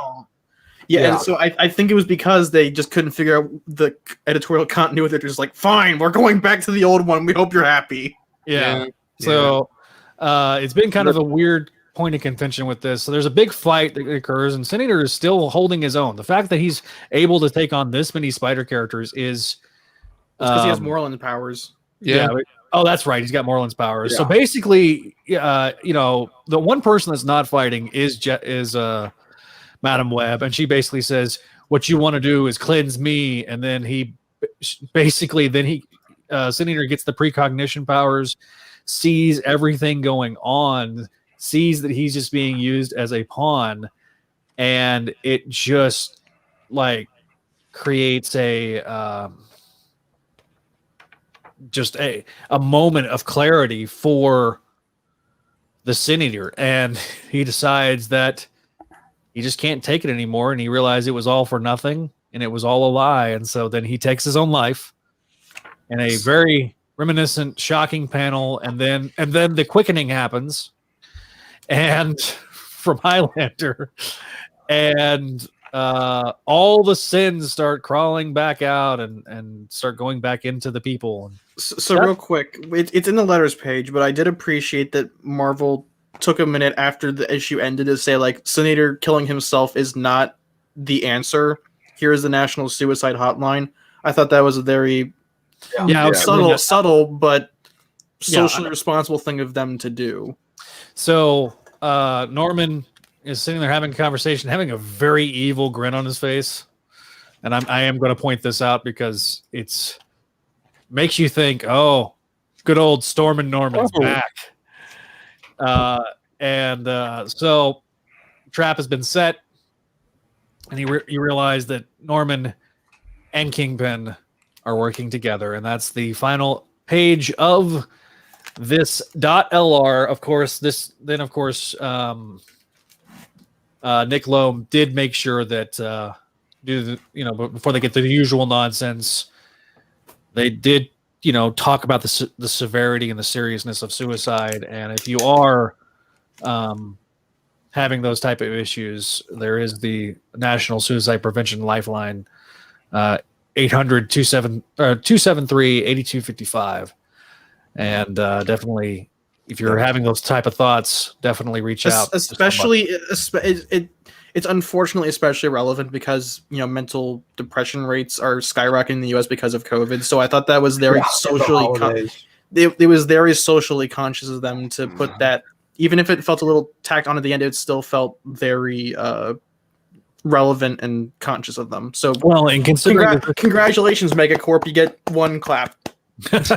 Yeah, and so I think it was because they just couldn't figure out the editorial continuity. They're just like, fine, we're going back to the old one. We hope you're happy. Yeah. So it's been kind of a weird point of contention with this. So there's a big fight that occurs, and Sin Eater is still holding his own. The fact that he's able to take on this many spider characters is... because he has Moreland's powers. Yeah. Oh, that's right. He's got Moreland's powers. Yeah. So basically, the one person that's not fighting is Madam Web, and she basically says, "What you want to do is cleanse me." And then Sin Eater gets the precognition powers, sees everything going on, sees that he's just being used as a pawn, and it just creates a moment of clarity for the Sin Eater, and he decides that he just can't take it anymore, and he realized it was all for nothing and it was all a lie. And so then he takes his own life in a very reminiscent, shocking panel, and then the quickening happens, and from Highlander, and all the sins start crawling back out and start going back into the people. So real quick, it's in the letters page, but I did appreciate that Marvel took a minute after the issue ended to say, like, Sin Eater killing himself is not the answer. Here is the National Suicide Hotline. I thought that was a very subtle but socially responsible thing of them to do. So Norman is sitting there having a conversation, having a very evil grin on his face. And I am going to point this out because it's makes you think, oh, good old Storm and Norman's back. So trap has been set, and you realize that Norman and Kingpin are working together, and that's the final page of this .lr. Of course, Nick Loam did make sure that before they get to the usual nonsense, they did talk about the severity and the seriousness of suicide. And if you are having those type of issues, there is the National Suicide Prevention Lifeline, 800-273-8255, and definitely, if you're having those type of thoughts, definitely reach out. It's unfortunately especially relevant because mental depression rates are skyrocketing in the U.S. because of COVID. So I thought that was very socially. It was very socially conscious of them to put that, even if it felt a little tacked on at the end, it still felt very relevant and conscious of them. So and considering congratulations, Megacorp, you get one clap. I've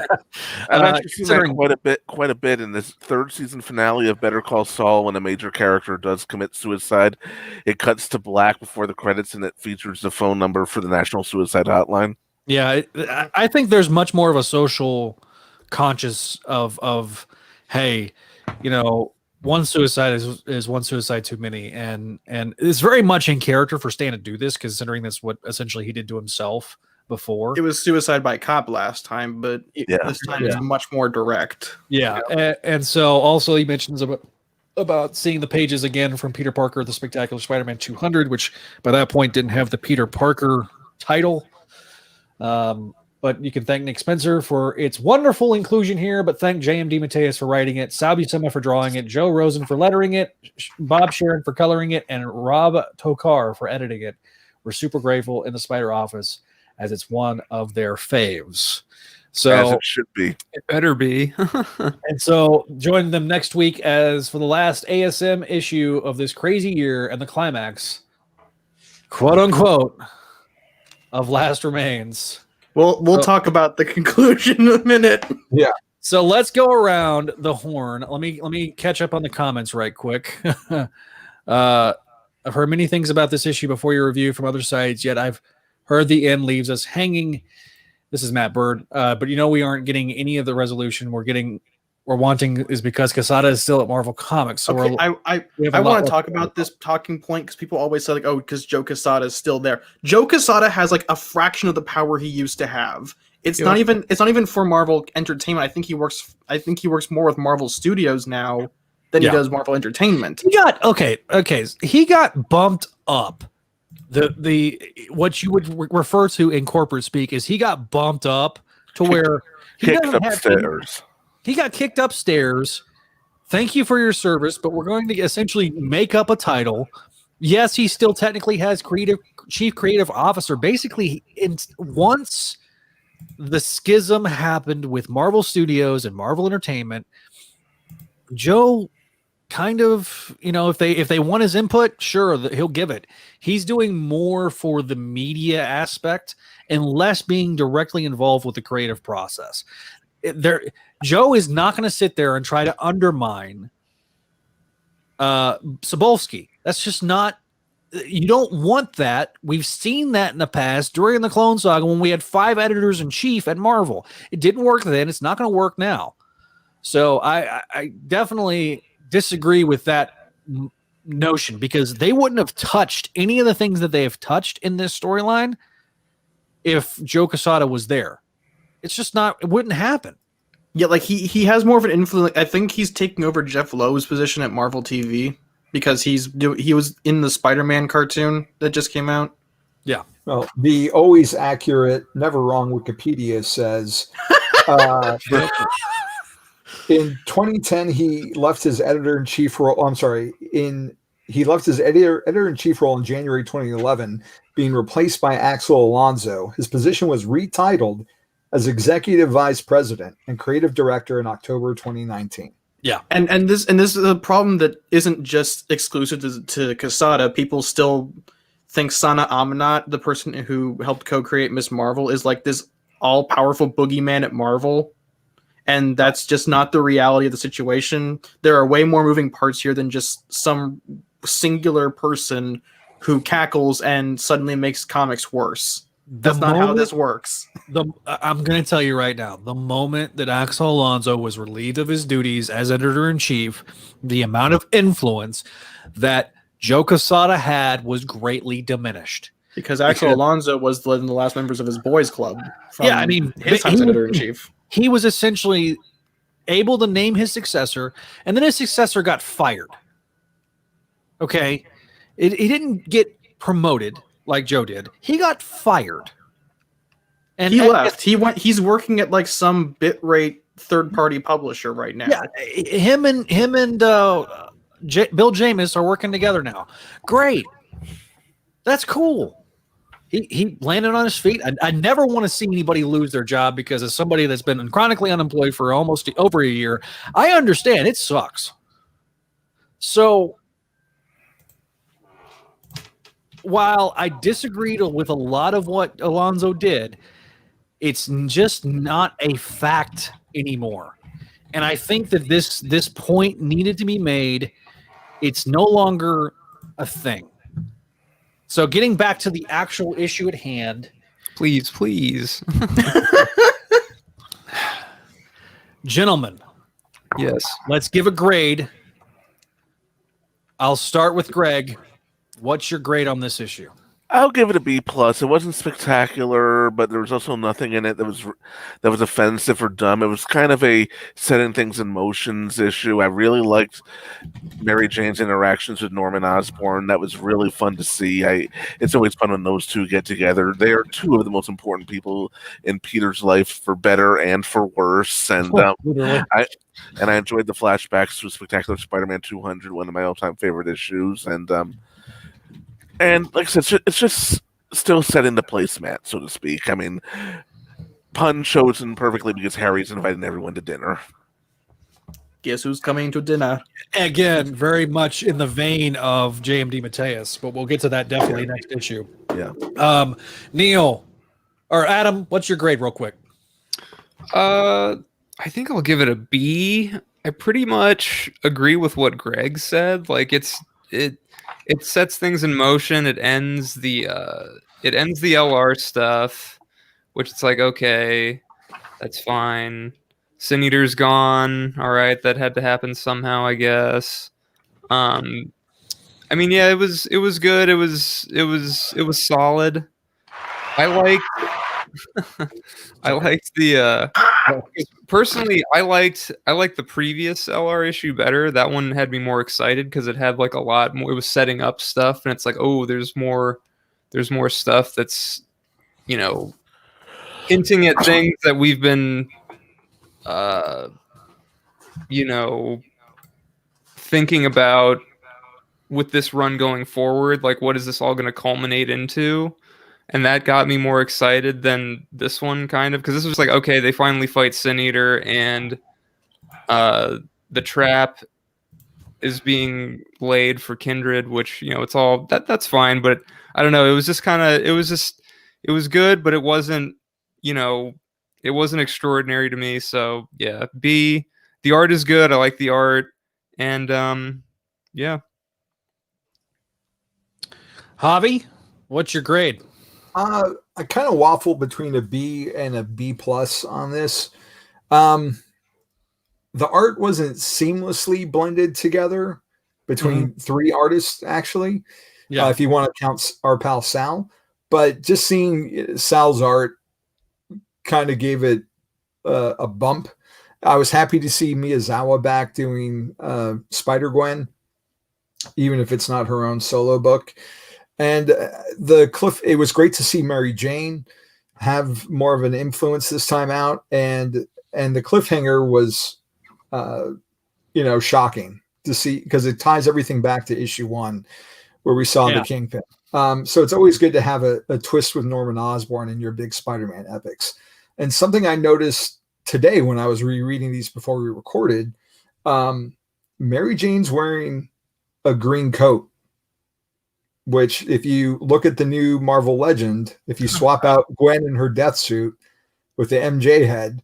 actually seen that quite a bit in this third season finale of Better Call Saul. When a major character does commit suicide, it cuts to black before the credits, and it features the phone number for the National Suicide Hotline. Yeah, I think there's much more of a social conscious of hey, one suicide is one suicide too many, and it's very much in character for Stan to do this, considering that's what essentially he did to himself before. It was suicide by cop last time, but this time it's much more direct. Yeah, and so also he mentions about seeing the pages again from Peter Parker, The Spectacular Spider-Man 200, which by that point didn't have the Peter Parker title. But you can thank Nick Spencer for its wonderful inclusion here, but thank J.M. DeMatteis for writing it, Sal Buscema for drawing it, Joe Rosen for lettering it, Bob Sharon for coloring it, and Rob Tokar for editing it. We're super grateful in the Spider office, as it's one of their faves. So as it should be. It better be. And so join them next week as for the last ASM issue of this crazy year and the climax, quote unquote, of Last Remains. We'll talk about the conclusion in a minute. Yeah. So let's go around the horn. Let me catch up on the comments right quick. I've heard many things about this issue before your review from other sites, yet I've heard the end leaves us hanging. This is Matt Bird. But we aren't getting any of the resolution we're wanting is because Quesada is still at Marvel Comics. So okay, I want to talk about this talking point because people always say like, oh, because Joe Quesada is still there. Joe Quesada has like a fraction of the power he used to have. It's not even for Marvel Entertainment. I think he works more with Marvel Studios now than he does Marvel Entertainment. He got bumped up. The what you would refer to in corporate speak is he got bumped up to where he kicked upstairs. He got kicked upstairs. Thank you for your service, but we're going to essentially make up a title. Yes, he still technically has chief creative officer. Basically, once the schism happened with Marvel Studios and Marvel Entertainment, Joe kind of, if they want his input, sure, he'll give it. He's doing more for the media aspect and less being directly involved with the creative process. Joe is not going to sit there and try to undermine Sobolski. That's just not. You don't want that. We've seen that in the past during the Clone Saga when we had 5 editors in chief at Marvel. It didn't work then. It's not going to work now. So I definitely disagree with that notion because they wouldn't have touched any of the things that they have touched in this storyline if Joe Quesada was there. It's just not. It wouldn't happen. Yeah, like he has more of an influence. I think he's taking over Jeff Lowe's position at Marvel TV because he was in the Spider-Man cartoon that just came out. Yeah. Well, the always accurate, never wrong Wikipedia says in 2010 he left his editor-in-chief role. He left his editor-in-chief role in January 2011, being replaced by Axel Alonso. His position was retitled as executive vice president and creative director in October 2019. Yeah, and this is a problem that isn't just exclusive to Quesada. People still think Sana Amanat, the person who helped co-create Miss Marvel, is like this all-powerful boogeyman at Marvel, and that's just not the reality of the situation. There are way more moving parts here than just some singular person who cackles and suddenly makes comics worse. That's not how this works. I'm going to tell you right now, the moment that Axel Alonso was relieved of his duties as editor-in-chief, the amount of influence that Joe Quesada had was greatly diminished. Because Axel Alonso was one of the last members of his boys club. Yeah, I mean, his editor-in-chief. He was essentially able to name his successor, and then his successor got fired. Okay? He didn't get promoted like Joe did. He got fired. And he left. He's working at like some bitrate third-party publisher right now. Yeah, him and Bill Jamis are working together now. Great. That's cool. He landed on his feet. I never want to see anybody lose their job because as somebody that's been chronically unemployed for almost over a year, I understand it sucks. So while I disagreed with a lot of what Alonso did, it's just not a fact anymore. And I think that this point needed to be made. It's no longer a thing. So getting back to the actual issue at hand. Please. Gentlemen. Yes. Let's give a grade I'll start with Greg. What's your grade on this issue? I'll give it a B plus. It wasn't spectacular, but there was also nothing in it that was offensive or dumb. It was kind of a setting things in motions issue. I really liked Mary Jane's interactions with Norman Osborn. That was really fun to see. It's always fun when those two get together. They are two of the most important people in Peter's life, for better and for worse. And I enjoyed the flashbacks to Spectacular Spider-Man 200, one of my all-time favorite issues. And like I said, it's just still set into placemat, so to speak. I mean, pun chosen perfectly because Harry's inviting everyone to dinner. Guess who's coming to dinner? Again, very much in the vein of JMD Mateus, but we'll get to that definitely next issue. Yeah. Neil or Adam, what's your grade real quick? I think I'll give it a B. I pretty much agree with what Greg said. Like it sets things in motion. It ends the LR stuff, which it's like, okay, that's fine. Sin Eater's gone. All right, that had to happen somehow, I guess. I mean, yeah, it was good. It was solid. I liked the personally, I liked the previous LR issue better. That one had me more excited because it had like a lot more. It was setting up stuff, and it's like, oh, there's more stuff that's, you know, hinting at things that we've been, you know, thinking about with this run going forward. Like, what is this all going to culminate into? And that got me more excited than this one, kind of, because this was like, okay, they finally fight Sin Eater, and the trap is being laid for Kindred, which, you know, it's all that's fine, but I don't know. It was just kind of, it was good, but it wasn't, you know, it wasn't extraordinary to me. So yeah, B. The art is good. I like the art, and yeah. Javi, what's your grade? I kind of waffle between a B and a B plus on this. The art wasn't seamlessly blended together between three artists, actually. Yeah. If you want to count our pal Sal, but just seeing Sal's art kind of gave it a bump. I was happy to see Miyazawa back doing Spider-Gwen, even if it's not her own solo book. And it was great to see Mary Jane have more of an influence this time out. And the cliffhanger was, you know, shocking to see, because it ties everything back to issue 1 where we saw the Kingpin. So it's always good to have a twist with Norman Osborn in your big Spider-Man epics. And something I noticed today when I was rereading these before we recorded, Mary Jane's wearing a green coat, which, if you look at the new Marvel Legend, if you swap out Gwen in her death suit with the MJ head,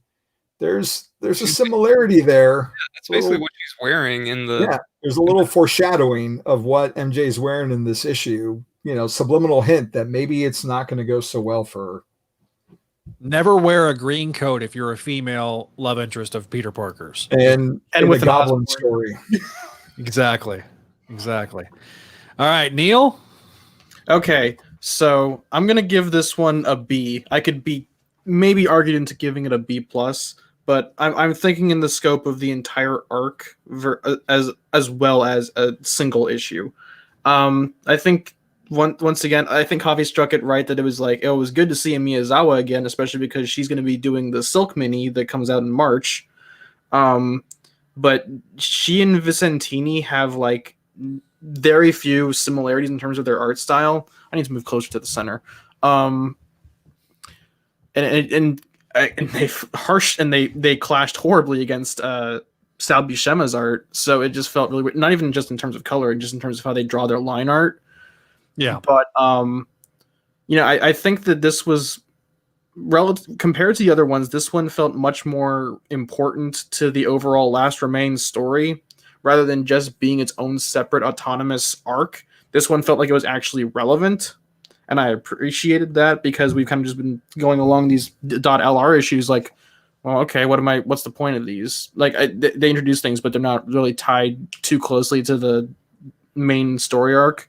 there's a similarity there. Yeah, that's basically what she's wearing in the. Yeah, there's a little foreshadowing of what MJ's wearing in this issue. You know, subliminal hint that maybe it's not going to go so well for her. Never wear a green coat if you're a female love interest of Peter Parker's. And with a Goblin story. Exactly. All right, Neil. Okay, so I'm gonna give this one a B. I could be maybe argued into giving it a B plus, but I'm thinking in the scope of the entire arc as well as a single issue. I think once again, I think Javi struck it right that it was like, it was good to see Miyazawa again, especially because she's going to be doing the Silk mini that comes out in March. But she and Vicentini have like very few similarities in terms of their art style. I need to move closer to the center. And they clashed horribly against Sal Buscema's art. So it just felt really weird. Not even just in terms of color, just in terms of how they draw their line art. Yeah. But you know, I think that this was relative compared to the other ones. This one felt much more important to the overall Last Remains story, rather than just being its own separate autonomous arc. This one felt like it was actually relevant, and I appreciated that, because we've kind of just been going along these .lr issues like, well, okay, what's the point of these? Like, they introduce things, but they're not really tied too closely to the main story arc.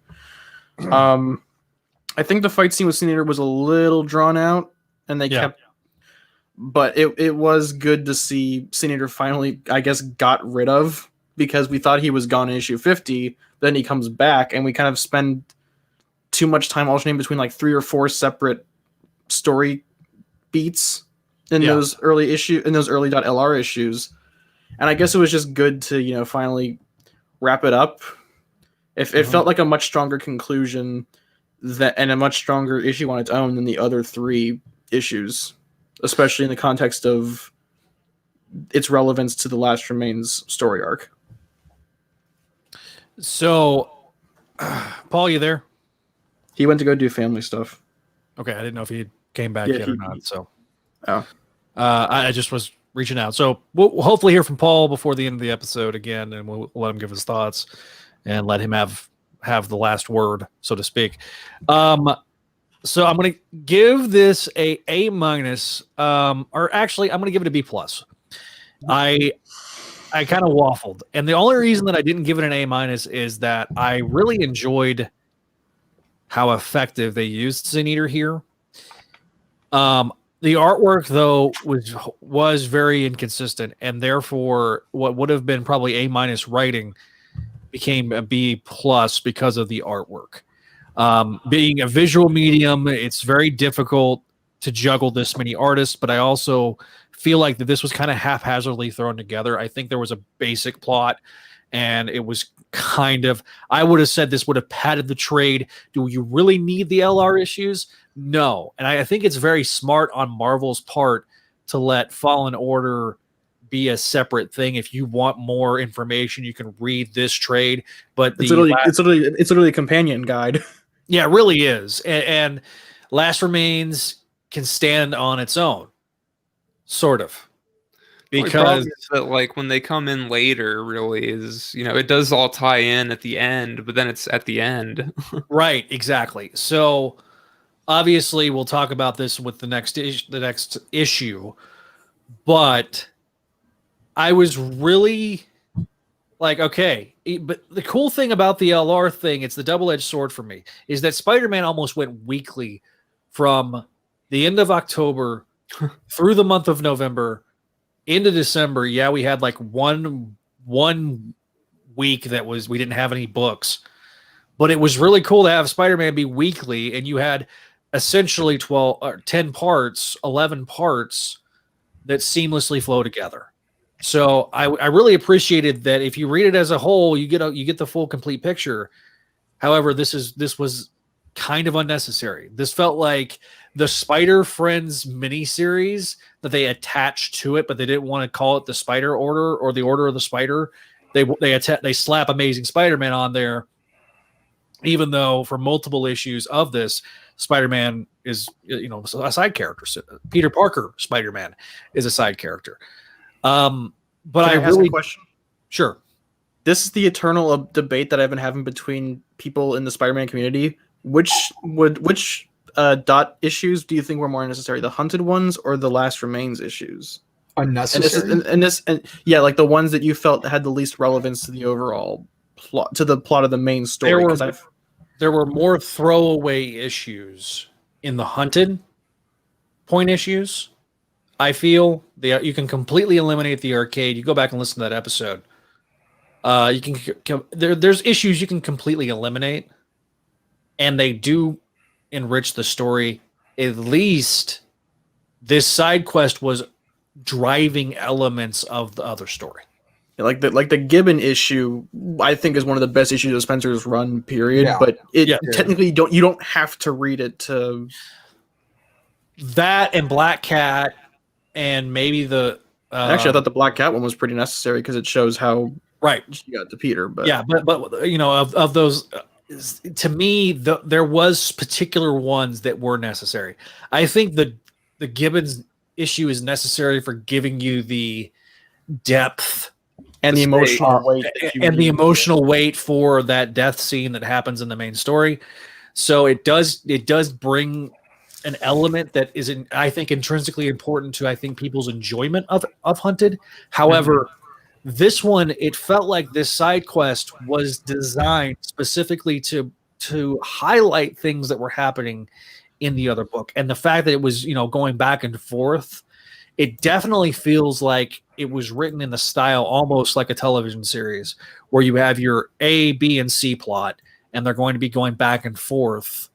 I think the fight scene with Sin Eater was a little drawn out, and they kept. But it was good to see Sin Eater finally, I guess, got rid of, because we thought he was gone in issue 50. Then he comes back, and we kind of spend too much time alternating between like 3 or 4 separate story beats in those early .lr issues. And I guess it was just good to finally wrap it up. It felt like a much stronger conclusion and a much stronger issue on its own than the other 3 issues, especially in the context of its relevance to the Last Remains story arc. So, Paul, you there? He went to go do family stuff. Okay, I didn't know if he came back yet or not. So, oh, I just was reaching out. So we'll hopefully hear from Paul before the end of the episode again, and we'll let him give his thoughts and let him have the last word, so to speak. So I'm going to give this a A-, or actually I'm going to give it a B+. I kind of waffled, and the only reason that I didn't give it an A- is that I really enjoyed how effective they used Sin Eater here. The artwork, though, was very inconsistent, and therefore what would have been probably A- writing became a B+ because of the artwork. Being a visual medium, it's very difficult to juggle this many artists, but I also feel like that this was kind of haphazardly thrown together. I think there was a basic plot, and it was kind of, I would have said this would have padded the trade. Do you really need the LR issues? No. And I think it's very smart on Marvel's part to let Fallen Order be a separate thing. If you want more information, you can read this trade. But it's literally a companion guide. Yeah, it really is. And Last Remains can stand on its own, sort of. Because that, like, when they come in later, really is, it does all tie in at the end, but then it's at the end. Right, exactly. So obviously we'll talk about this with the next issue, but I was really like, okay, but the cool thing about the LR thing, it's the double-edged sword for me, is that Spider-Man almost went weekly from the end of October through the month of November into December. Yeah, we had like one week that we didn't have any books, but it was really cool to have Spider-Man be weekly, and you had essentially 11 parts that seamlessly flow together. So I really appreciated that. If you read it as a whole, you get the full complete picture. However, this was kind of unnecessary. This felt like the Spider Friends miniseries that they attached to it, but they didn't want to call it the Spider Order or the Order of the Spider. They slap Amazing Spider-Man on there, even though for multiple issues of this, Spider-Man is a side character. Peter Parker Spider-Man is a side character. But Can I ask a question? Sure. This is the eternal debate that I've been having between people in the Spider-Man community. Which dot issues do you think were more necessary, the Hunted ones or the Last Remains issues? Unnecessary. And yeah, like the ones that you felt had the least relevance to the overall plot, to the plot of the main story. There were more throwaway issues in the Hunted point issues. I feel you can completely eliminate the arcade. You go back and listen to that episode. There's issues you can completely eliminate, and they do enrich the story. At least this side quest was driving elements of the other story. Like the Gibbon issue, I think is one of the best issues of Spencer's run. Period. Yeah. But technically you don't have to read it to. That and Black Cat, and maybe the actually, I thought the Black Cat one was pretty necessary because it shows how she got to Peter. But yeah, but of those, to me, there was particular ones that were necessary. I think the Gibbons issue is necessary for giving you the depth and the emotional weight and the emotional weight for that death scene that happens in the main story. So it does bring an element that is, I think, intrinsically important to, I think, people's enjoyment of Hunted. However, This one, it felt like this side quest was designed specifically to highlight things that were happening in the other book, and the fact that it was going back and forth, it definitely feels like it was written in the style almost like a television series where you have your A, B, and C plot, and they're going to be going back and forth.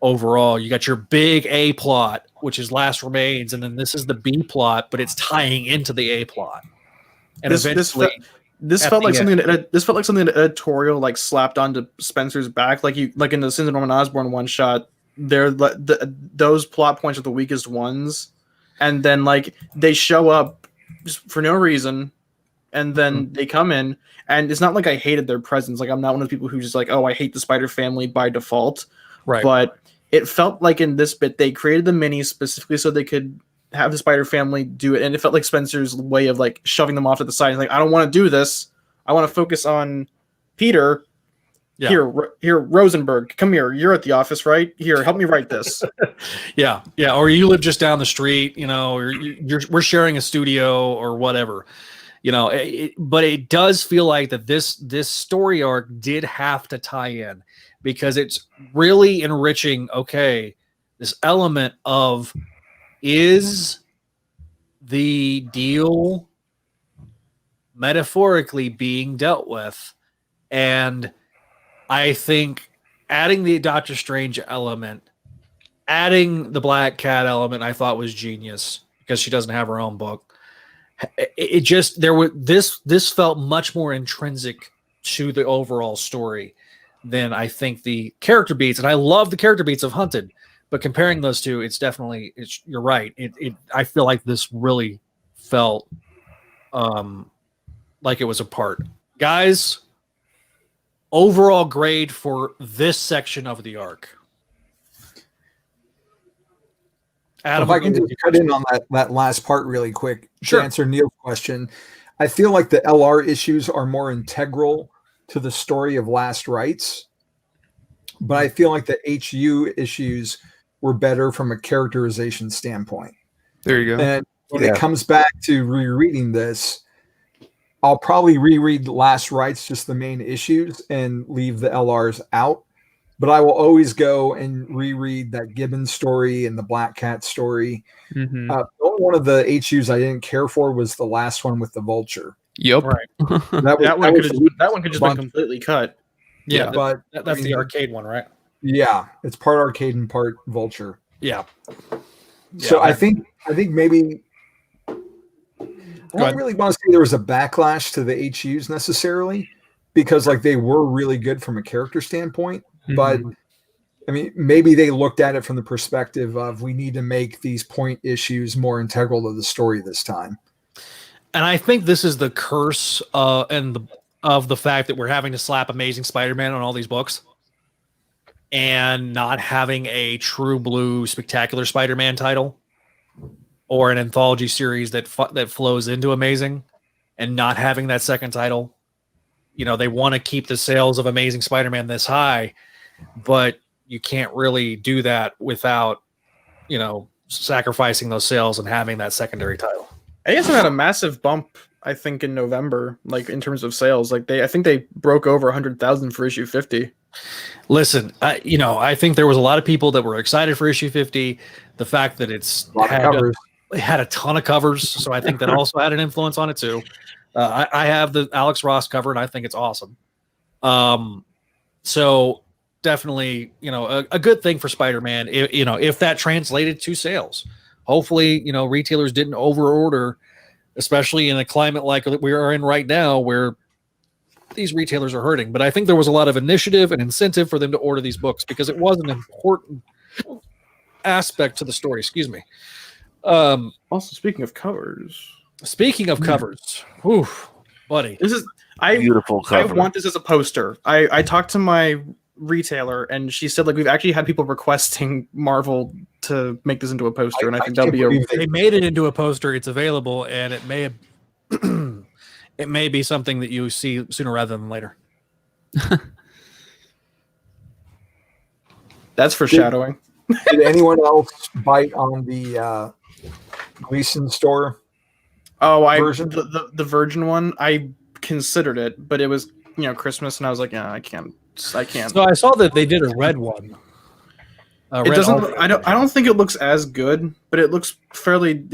Overall, you got your big A plot, which is Last Remains, and then this is the B plot, but it's tying into the A plot. And this felt like something. This felt like something that editorial like slapped onto Spencer's back, like in the Sins of Norman Osborn one shot. Those plot points are the weakest ones, and then like they show up just for no reason, and then they come in, and it's not like I hated their presence. Like I'm not one of the people who just like, oh, I hate the Spider family by default, right? But it felt like in this bit they created the minis specifically so they could have the Spider family do it, and it felt like Spencer's way of like shoving them off to the side. He's like, I don't want to do this. I want to focus on Peter. Yeah. Here, Rosenberg, come here. You're at the office, right? Here, help me write this. yeah. Or you live just down the street, or we're sharing a studio or whatever, but it does feel like that this story arc did have to tie in because it's really enriching. Okay, this element of is the deal metaphorically being dealt with, and I think adding the Doctor Strange element, adding the Black Cat element, I thought was genius because she doesn't have her own book. It just this felt much more intrinsic to the overall story than I think the character beats, and I love the character beats of Hunted, but comparing those two, you're right. I feel like this really felt like it was a part. Guys, overall grade for this section of the arc. Adam, if I can just cut in on that last part really quick to answer Neil's question. I feel like the LR issues are more integral to the story of Last Rites, but I feel like the HU issues were better from a characterization standpoint. There you go. And when it comes back to rereading this, I'll probably reread Last Rites, just the main issues, and leave the LRs out. But I will always go and reread that Gibbons story and the Black Cat story. Mm-hmm. The only one of the HUs I didn't care for was the last one with the Vulture. Yep. Right. That one could just been completely cut. Yeah, but that's the arcade one, right? Yeah, it's part arcade and part Vulture. Yeah. So I think maybe I don't really want to say there was a backlash to the HUs necessarily, because like they were really good from a character standpoint. Mm-hmm. But I mean, maybe they looked at it from the perspective of we need to make these point issues more integral to the story this time. And I think this is the curse of the fact that we're having to slap Amazing Spider-Man on all these books and not having a true blue Spectacular Spider-Man title or an anthology series that flows into Amazing, and not having that second title. They want to keep the sales of Amazing Spider-Man this high, but you can't really do that without, sacrificing those sales and having that secondary title. ASM had a massive bump, I think, in November, like in terms of sales. Like I think they broke over 100,000 for issue 50. Listen, I think there was a lot of people that were excited for issue 50. The fact that it had a ton of covers, so I think that also had an influence on it too. I have the Alex Ross cover, and I think it's awesome. So definitely, a good thing for Spider-Man. If that translated to sales, hopefully, retailers didn't overorder, especially in a climate like we are in right now, where these retailers are hurting. But I think there was a lot of initiative and incentive for them to order these books because it was an important aspect to the story. Excuse me. Also, speaking of covers, whew, buddy, this is beautiful cover. I want this as a poster. I talked to my retailer and she said, like, we've actually had people requesting Marvel to make this into a poster, and I think that'll be they made it into a poster. It's available, and it may have it may be something that you see sooner rather than later. That's foreshadowing. Did anyone else bite on the Gleason store? Oh, version? the Virgin one. I considered it, but it was Christmas, and I was like, yeah, I can't. So I saw that they did a red one. It doesn't. I don't think it looks as good, but it looks fairly.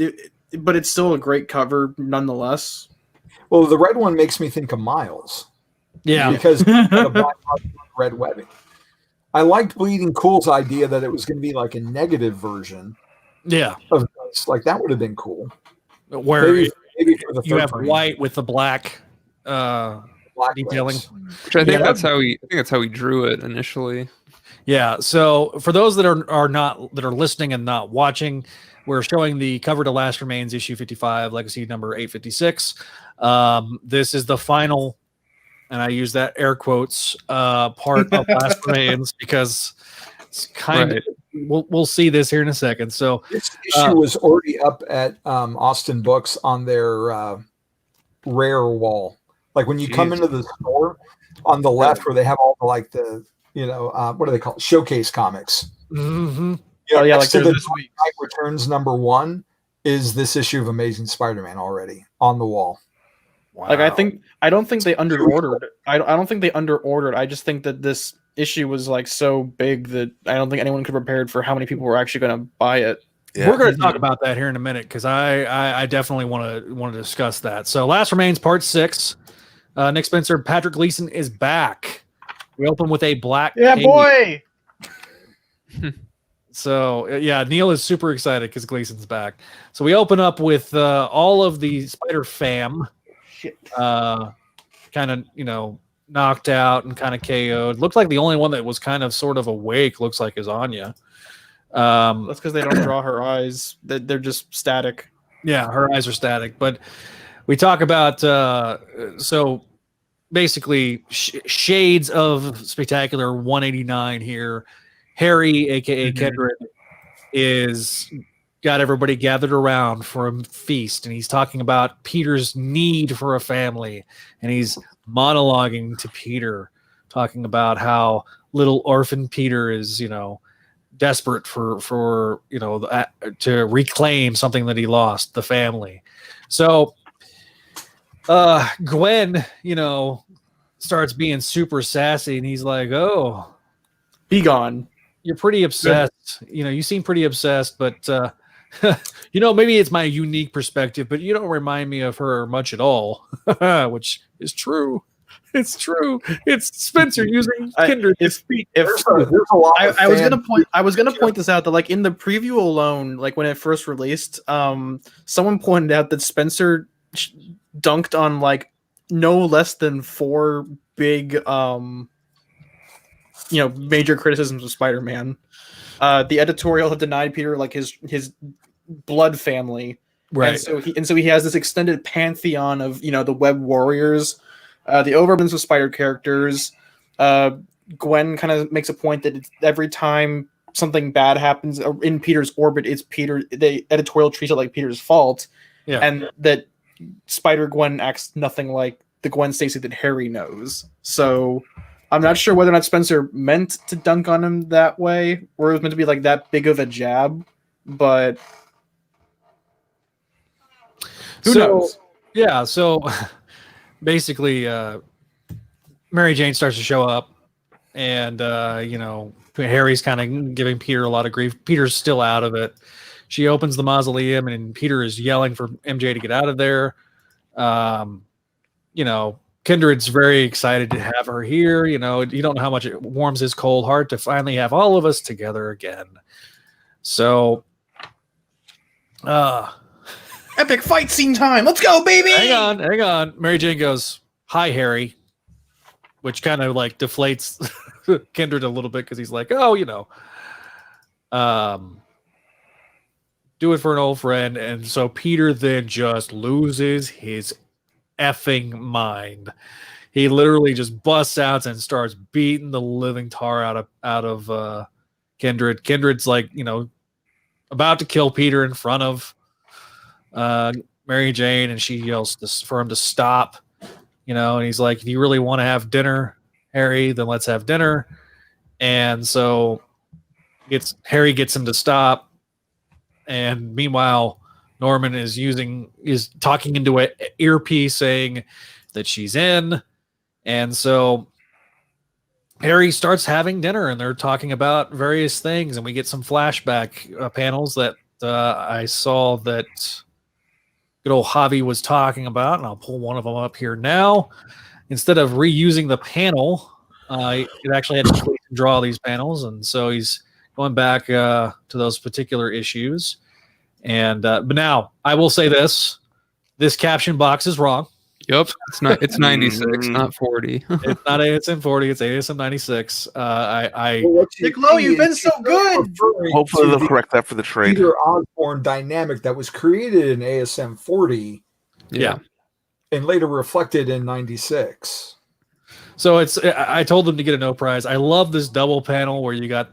But it's still a great cover nonetheless. Well, the red one makes me think of Miles. Yeah, because the black red webbing. I liked Bleeding Cool's idea that it was going to be like a negative version. Yeah, of this. Like that would have been cool. Where maybe for the you have third white with the black detailing. legs. Which I think that's how he drew it initially. Yeah. So for those that are listening and not watching, we're showing the Cover to Last Remains issue 55, legacy number 856. This is the final, and I use that air quotes, part of Last Remains because it's kind of we'll see this here in a second. So this issue was already up at Austin Books on their rare wall. Like when you come into the store on the left where they have all the like the what do they call it? Showcase comics. Mm-hmm. Yeah, next like to the this week. Dark Knight Returns #1 is this issue of Amazing Spider-Man already on the wall. Wow. Like I don't think they underordered. I don't think they underordered. I just think that this issue was like so big that I don't think anyone could prepared for how many people were actually going to buy it. Yeah. We're going to talk about that here in a minute because I definitely want to discuss that. So Last Remains Part 6. Nick Spencer, Patrick Gleason is back. We open with a black cape. Boy. So yeah, Neil is super excited because Gleason's back. So we open up with all of the Spider fam, kind of knocked out and kind of KO'd. Looks like the only one that was kind of sort of awake looks like is Anya. That's because they don't draw her eyes. They're just static. Yeah, her eyes are static. But we talk about so basically shades of Spectacular 189 here. Harry, aka Kendrick, is got everybody gathered around for a feast, and he's talking about Peter's need for a family, and he's monologuing to Peter, talking about how little orphan Peter is, desperate for to reclaim something that he lost, the family. So Gwen, starts being super sassy, and he's like, "Oh, be gone. You're pretty obsessed. You seem pretty obsessed, but maybe it's my unique perspective, but you don't remind me of her much at all," which is true. It's true. It's Spencer using Kindred. I was gonna point this out that like in the preview alone, like when it first released, someone pointed out that Spencer dunked on like no less than 4 big major criticisms of Spider-Man. The editorial had denied Peter like his blood family, right? And so he has this extended pantheon of the Web Warriors, the overabundance of Spider characters. Gwen kind of makes a point that every time something bad happens in Peter's orbit, it's Peter. The editorial treats it like Peter's fault, and that Spider-Gwen acts nothing like the Gwen Stacy that Harry knows. So I'm not sure whether or not Spencer meant to dunk on him that way, or it was meant to be like that big of a jab, but who knows? Yeah, so basically Mary Jane starts to show up, and Harry's kind of giving Peter a lot of grief. Peter's still out of it. She opens the mausoleum, and Peter is yelling for MJ to get out of there. Kindred's very excited to have her here. You don't know how much it warms his cold heart to finally have all of us together again. So, epic fight scene time. Let's go, baby. Hang on. Mary Jane goes, "Hi, Harry," which kind of like deflates Kindred a little bit because he's like, "Oh, do it for an old friend." And so Peter then just loses his effing mind. He literally just busts out and starts beating the living tar out of Kindred. Kindred's like, about to kill Peter in front of Mary Jane, and she yells for him to stop. And he's like, "If you really want to have dinner, Harry, then let's have dinner." And so Harry gets him to stop. And meanwhile, Norman is talking into an earpiece saying that she's in. And so Harry starts having dinner and they're talking about various things. And we get some flashback panels that I saw that good old Javi was talking about. And I'll pull one of them up here now. Instead of reusing the panel, it actually had to draw these panels. And so he's going back to those particular issues. And but now I will say this caption box is wrong. Yep, it's 96, not 40. It's not ASM 40, it's ASM 96. Nick Lowe, you've been so good. Hopefully they'll correct that for the trade. Peter Osborne dynamic that was created in ASM 40 yeah. and later reflected in 96. So I told them to get a no prize. I love this double panel where you got,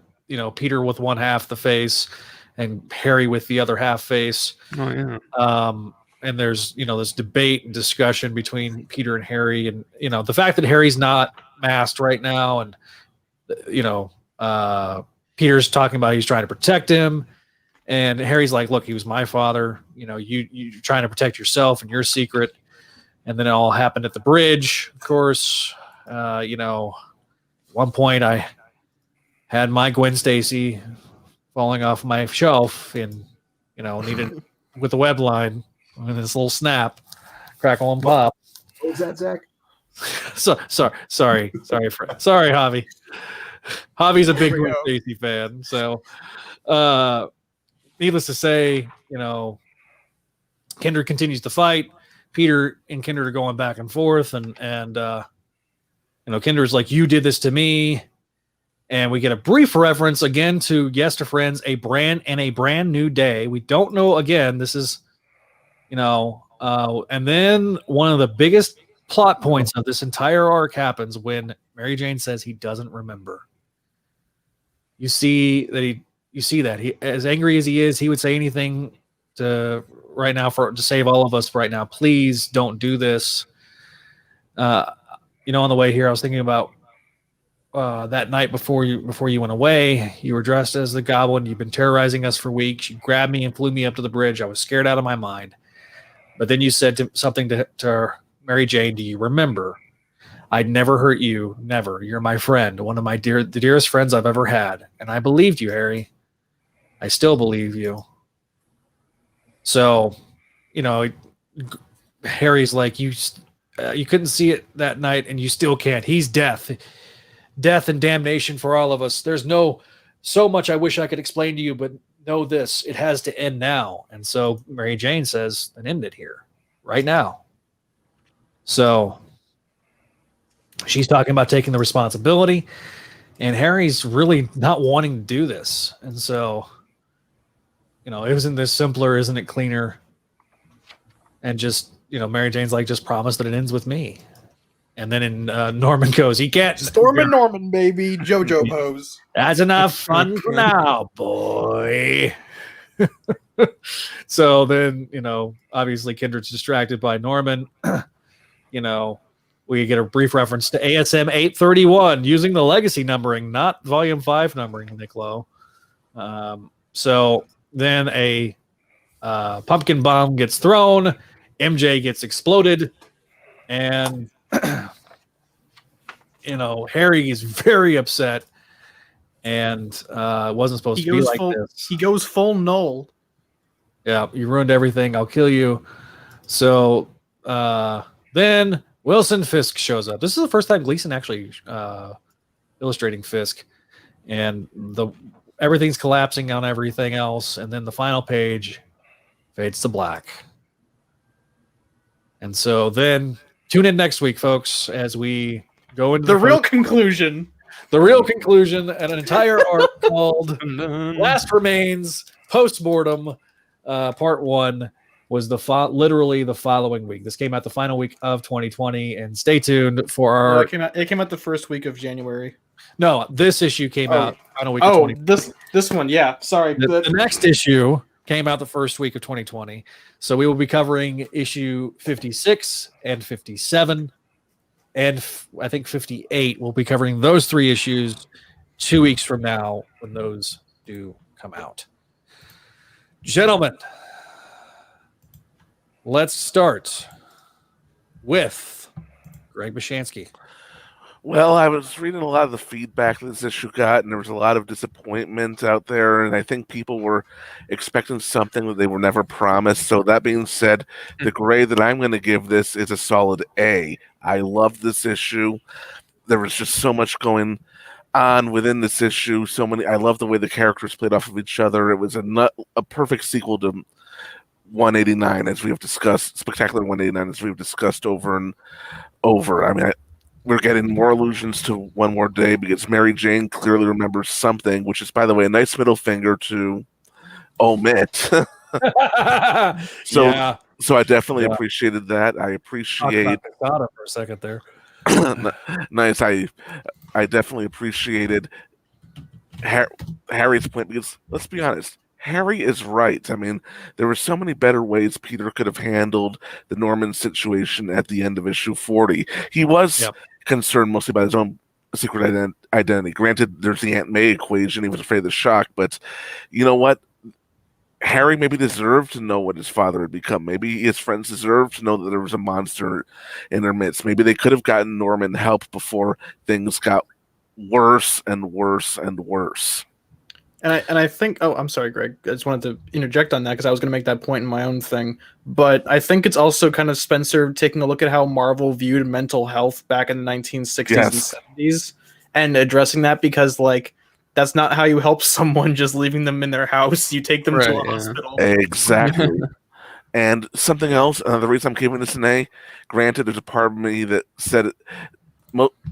Peter with one half the face and Harry with the other half face. Oh yeah. And there's, this debate and discussion between Peter and Harry, and the fact that Harry's not masked right now, and Peter's talking about he's trying to protect him, and Harry's like, "Look, he was my father. You're trying to protect yourself and your secret." And then it all happened at the bridge, of course. At one point I had my Gwen Stacy falling off my shelf, and needed with the web line. And this little snap, crackle and pop. What was that, Zach? Sorry, Javi. Javi's a big Gwen Stacy fan, so needless to say, Kindred continues to fight. Peter and Kindred are going back and forth, and Kindred's like, "You did this to me," and we get a brief reference again to Yes to Friends, a brand new day. We don't know again. This is. And then one of the biggest plot points of this entire arc happens when Mary Jane says he doesn't remember. You see that he, as angry as he is, he would say anything to save all of us right now. Please don't do this. On the way here, I was thinking about that night before you went away. You were dressed as the Goblin. You've been terrorizing us for weeks. You grabbed me and flew me up to the bridge. I was scared out of my mind. But then you said something to Mary Jane. Do you remember? I'd never hurt you. Never. You're my friend. One of the dearest friends I've ever had. And I believed you, Harry. I still believe you. So, Harry's like, you couldn't see it that night and you still can't. He's death and damnation for all of us. There's so much I wish I could explain to you, but know this, it has to end now. And so Mary Jane says, then end it here, right now. So she's talking about taking the responsibility, and Harry's really not wanting to do this. And so, isn't this simpler? Isn't it cleaner? And just, Mary Jane's like, just promise that it ends with me. And then in Norman goes, he can't. Storm and Norman, baby. JoJo pose. That's enough fun for now, boy. So then, obviously Kindred's distracted by Norman. We get a brief reference to ASM 831 using the legacy numbering, not volume 5 numbering, Nick Lowe. So then a pumpkin bomb gets thrown. MJ gets exploded. And Harry is very upset, and it wasn't supposed to be like this. He goes full null. Yeah, you ruined everything. I'll kill you. So then Wilson Fisk shows up. This is the first time Gleason actually illustrating Fisk, and everything's collapsing on everything else, and then the final page fades to black. And so then tune in next week, folks, as we go into the real conclusion. The real conclusion, an entire arc called Last Remains Postmortem, Part 1, was literally the following week. This came out the final week of 2020, and stay tuned for our... It came out the first week of January. No, this issue came out final week of 2020. This one, yeah. Sorry. The next issue came out the first week of 2020. So we will be covering issue 56 and 57. And I think 58. We'll be covering those 3 issues 2 weeks from now when those do come out. Gentlemen, let's start with Greg Bashansky. Well, I was reading a lot of the feedback this issue got, and there was a lot of disappointment out there, and I think people were expecting something that they were never promised. So that being said, the grade that I'm going to give this is a solid A. I loved this issue. There was just so much going on within this issue. I love the way the characters played off of each other. It was a perfect sequel to 189, as we have discussed, Spectacular 189, as we've discussed over and over. I mean, we're getting more allusions to One More Day because Mary Jane clearly remembers something, which is, by the way, a nice middle finger to omit. So I definitely appreciated that. I appreciate for a second there. Nice. I definitely appreciated Harry's point because, let's be honest, Harry is right. I mean, there were so many better ways Peter could have handled the Norman situation at the end of issue 40. He was concerned mostly by his own secret identity. Granted, there's the Aunt May equation. He was afraid of the shock, but you know what? Harry maybe deserved to know what his father had become. Maybe his friends deserved to know that there was a monster in their midst. Maybe they could have gotten Norman help before things got worse and worse and worse. And I think, I'm sorry, Greg. I just wanted to interject on that because I was going to make that point in my own thing. But I think it's also kind of Spencer taking a look at how Marvel viewed mental health back in the 1960s and 70s and addressing that because, like, that's not how you help someone just leaving them in their house. You take them to a hospital. Exactly. And something else, the reason I'm giving this an A, granted, there's a part of me that said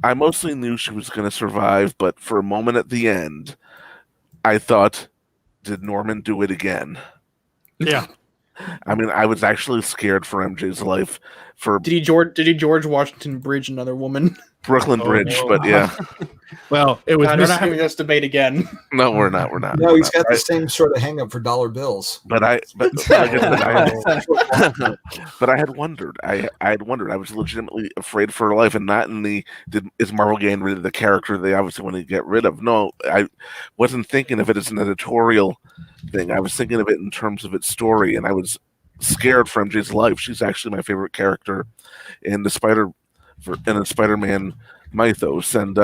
I mostly knew she was going to survive, but for a moment at the end, I thought, did Norman do it again? Yeah. I mean, I was actually scared for MJ's life. Did he George Washington Bridge another woman? Brooklyn Bridge, but yeah. Well, it was. We're not having this debate again. No, we're not. We're not. No, he's got the same sort of hang up for dollar bills. But I had wondered. I was legitimately afraid for her life, and not in the is Marvel getting rid of the character they obviously want to get rid of. No, I wasn't thinking of it as an editorial thing. I was thinking of it in terms of its story, and I was scared for MJ's life. She's actually my favorite character in the Spider-Man mythos, and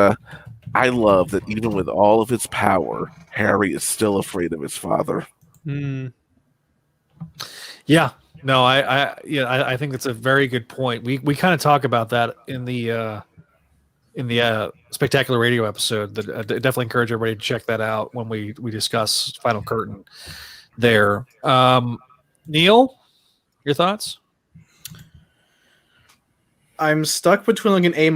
I love that even with all of his power, Harry is still afraid of his father. Yeah, no, I think that's a very good point. We kind of talk about that in the Spectacular Radio episode. That I definitely encourage everybody to check that out when we discuss Final Curtain. There, Neil, your thoughts? I'm stuck between like an A-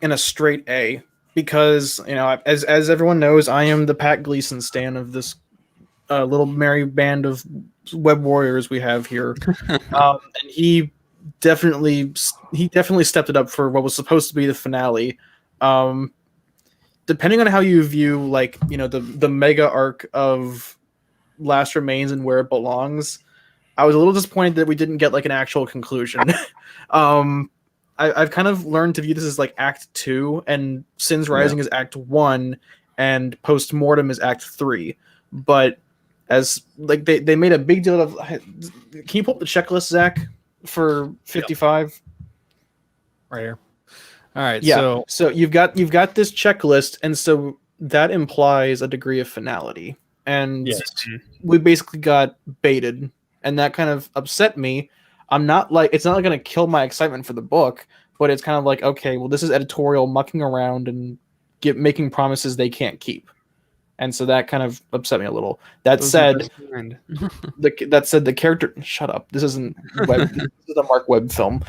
and a straight A because, you know, as everyone knows, I am the Pat Gleason stan of this little merry band of web warriors we have here, and he definitely stepped it up for what was supposed to be the finale. Depending on how you view, like, you know, the mega arc of Last Remains and Where It Belongs, I was a little disappointed that we didn't get like an actual conclusion. I've kind of learned to view this as like Act 2, and Sins Rising is Act 1, and Postmortem is Act 3. But as like they made a big deal of, can you pull up the checklist, Zach, for 55? Right here. All right. Yeah. So you've got this checklist, and so that implies a degree of finality, and we basically got baited, and that kind of upset me. I'm not like, it's not going to kill my excitement for the book, but it's kind of like, okay, well, this is editorial mucking around and making promises they can't keep. And so that kind of upset me a little. That said, the character, shut up. This isn't web, this is a Mark Webb film.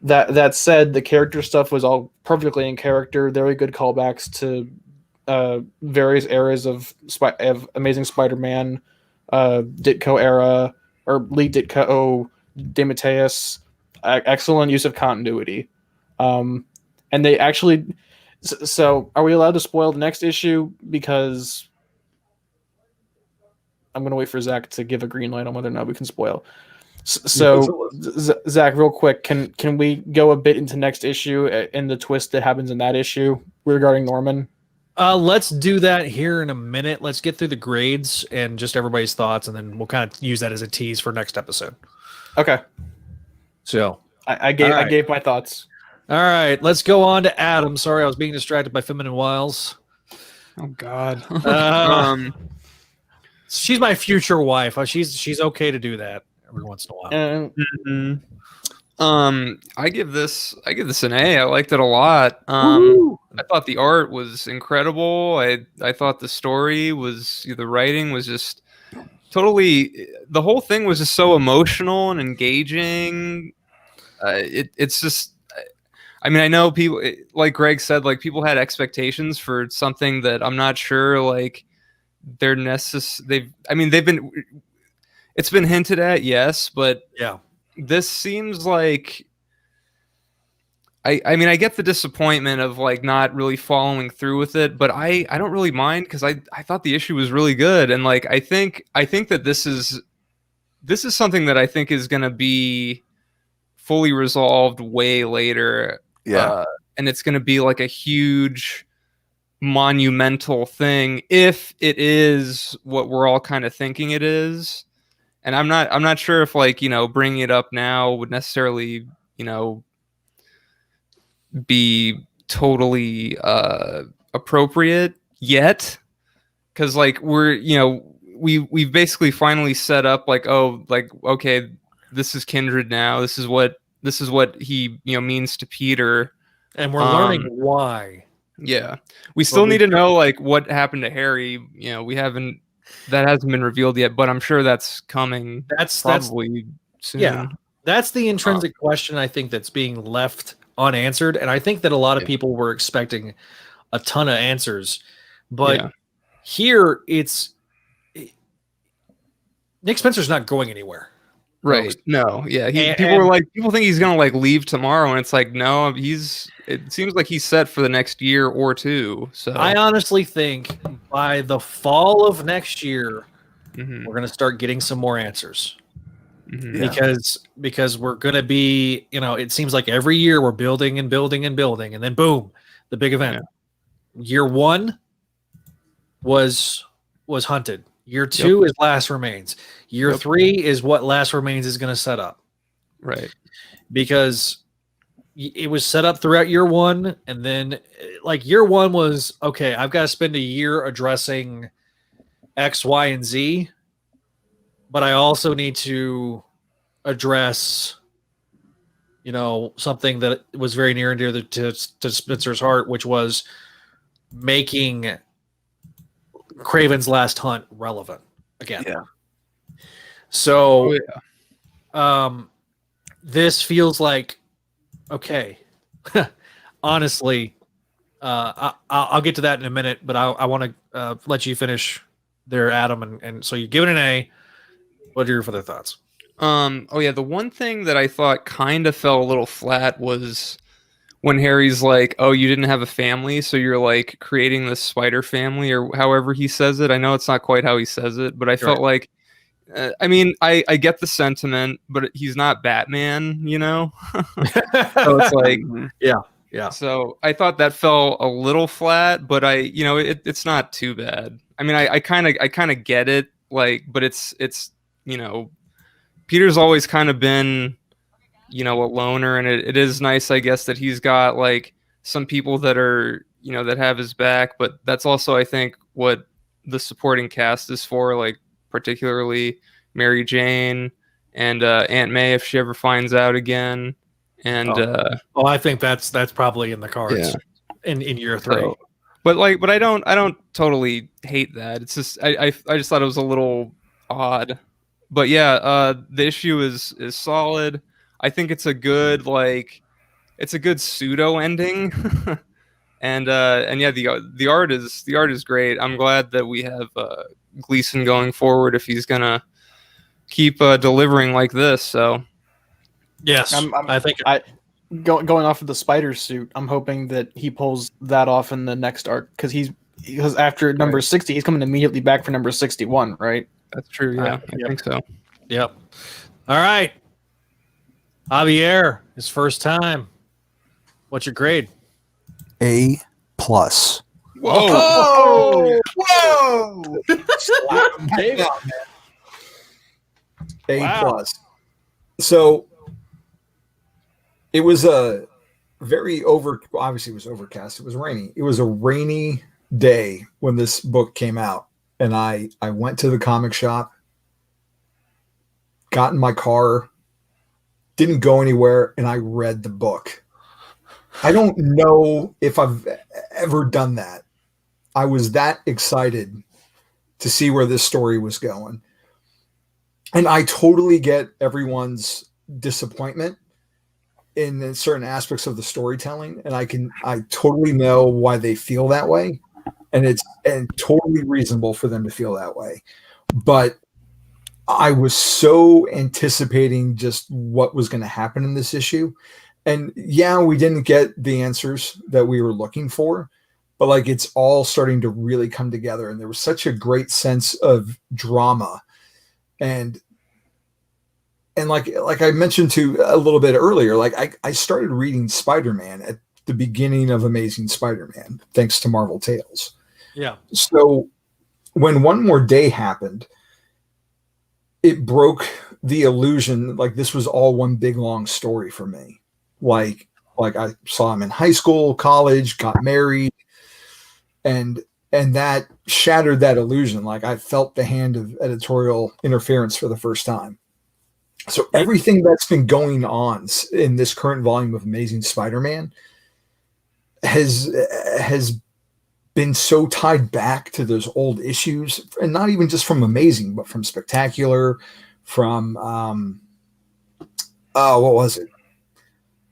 That said, the character stuff was all perfectly in character. Very good callbacks to various eras of Amazing Spider-Man, Ditko era, or Lee Ditko, DeMatteis. Excellent use of continuity. And they actually... So, are we allowed to spoil the next issue? Because I'm going to wait for Zach to give a green light on whether or not we can spoil. So, Zach, real quick, can we go a bit into next issue and the twist that happens in that issue regarding Norman? Let's do that here in a minute. Let's get through the grades and just everybody's thoughts, and then we'll kind of use that as a tease for next episode. Okay. So, I gave All right. I gave my thoughts. all right, let's go on to Adam. Sorry, I was being distracted by Feminine Wiles. Oh God. She's my future wife. She's okay to do that every once in a while. And Mhm. I give this an A. I liked it a lot. Woo! I thought the art was incredible. I thought the story the writing was just totally, the whole thing was just so emotional and engaging. It's just, I mean, I know people, like Greg said, like people had expectations for something that I'm not sure like they're necessary. It's been hinted at, yes, but Yeah. this seems like, I mean, I get the disappointment of like not really following through with it, but I don't really mind because I thought the issue was really good, and like I think that this is something that I think is going to be fully resolved way later. Yeah. And it's going to be like a huge monumental thing if it is what we're all kind of thinking it is. And I'm not sure if like, you know, bringing it up now would necessarily, you know, be totally appropriate yet, because like we've basically finally set up like, oh, like, okay, this is Kindred now, this is what he, you know, means to Peter, And we're learning why. yeah, we still need to know like what happened to Harry. You know, that hasn't been revealed yet, but I'm sure that's coming. That's probably soon. Yeah, that's the intrinsic question I think that's being left unanswered, and I think that a lot of people were expecting a ton of answers, but here Nick Spencer's not going anywhere. Right. No. Yeah. People think he's gonna like leave tomorrow, and it's like, no, it seems like he's set for the next year or two. So I honestly think by the fall of next year, we're gonna start getting some more answers. Because we're gonna be, you know, it seems like every year we're building and building and building, and then boom, the big event. Year 1 was Hunted. Year 2 is Last Remains. Year 3 is what Last Remains is going to set up. Right. Because it was set up throughout year 1, and then like year 1 was, okay, I've got to spend a year addressing X, Y, and Z, but I also need to address, you know, something that was very near and dear to Spencer's heart, which was making Kraven's Last Hunt relevant again. Yeah. So, this feels like, okay, honestly, I'll get to that in a minute, but I want to let you finish there, Adam. And so you give it an A. What are your further thoughts? The one thing that I thought kind of fell a little flat was when Harry's like, oh, you didn't have a family, so you're like creating this spider family, or however he says it. I know it's not quite how he says it, but I felt like, I mean, I get the sentiment, but he's not Batman, you know? So it's like, yeah. So I thought that fell a little flat, but it's not too bad. I mean, I kind of get it, like, but it's, you know, Peter's always kind of been, you know, a loner, and it is nice, I guess, that he's got like some people that are, you know, that have his back, but that's also, I think, what the supporting cast is for, like particularly Mary Jane and Aunt May, if she ever finds out again. And I think that's probably in the cards in year 3. So, but I don't totally hate that. It's just I just thought it was a little odd. But yeah, the issue is solid. I think it's a good pseudo ending. and yeah, the art is great. I'm glad that we have Gleason going forward if he's gonna keep delivering like this. So yes, I think going off of the spider suit, I'm hoping that he pulls that off in the next arc, because after number 60, he's coming immediately back for number 61, right? That's true. Yeah, I think so. Yep. All right, Javier, his first time. What's your grade? A+. Whoa! Whoa! A+. Wow. So it was a obviously it was overcast. It was rainy. It was a rainy day when this book came out. And I went to the comic shop, got in my car, didn't go anywhere, and I read the book. I don't know if I've ever done that. I was that excited to see where this story was going. And I totally get everyone's disappointment in certain aspects of the storytelling. And I totally know why they feel that way. And it's totally reasonable for them to feel that way. But I was so anticipating just what was going to happen in this issue. And yeah, we didn't get the answers that we were looking for, but like it's all starting to really come together. And there was such a great sense of drama. And like I mentioned to a little bit earlier, like I started reading Spider-Man at the beginning of Amazing Spider-Man, thanks to Marvel Tales. Yeah. So when One More Day happened, it broke the illusion like this was all one big long story for me. Like I saw him in high school, college, got married, and that shattered that illusion. Like I felt the hand of editorial interference for the first time. So everything that's been going on in this current volume of Amazing Spider-Man has been so tied back to those old issues, and not even just from Amazing, but from Spectacular, from what was it?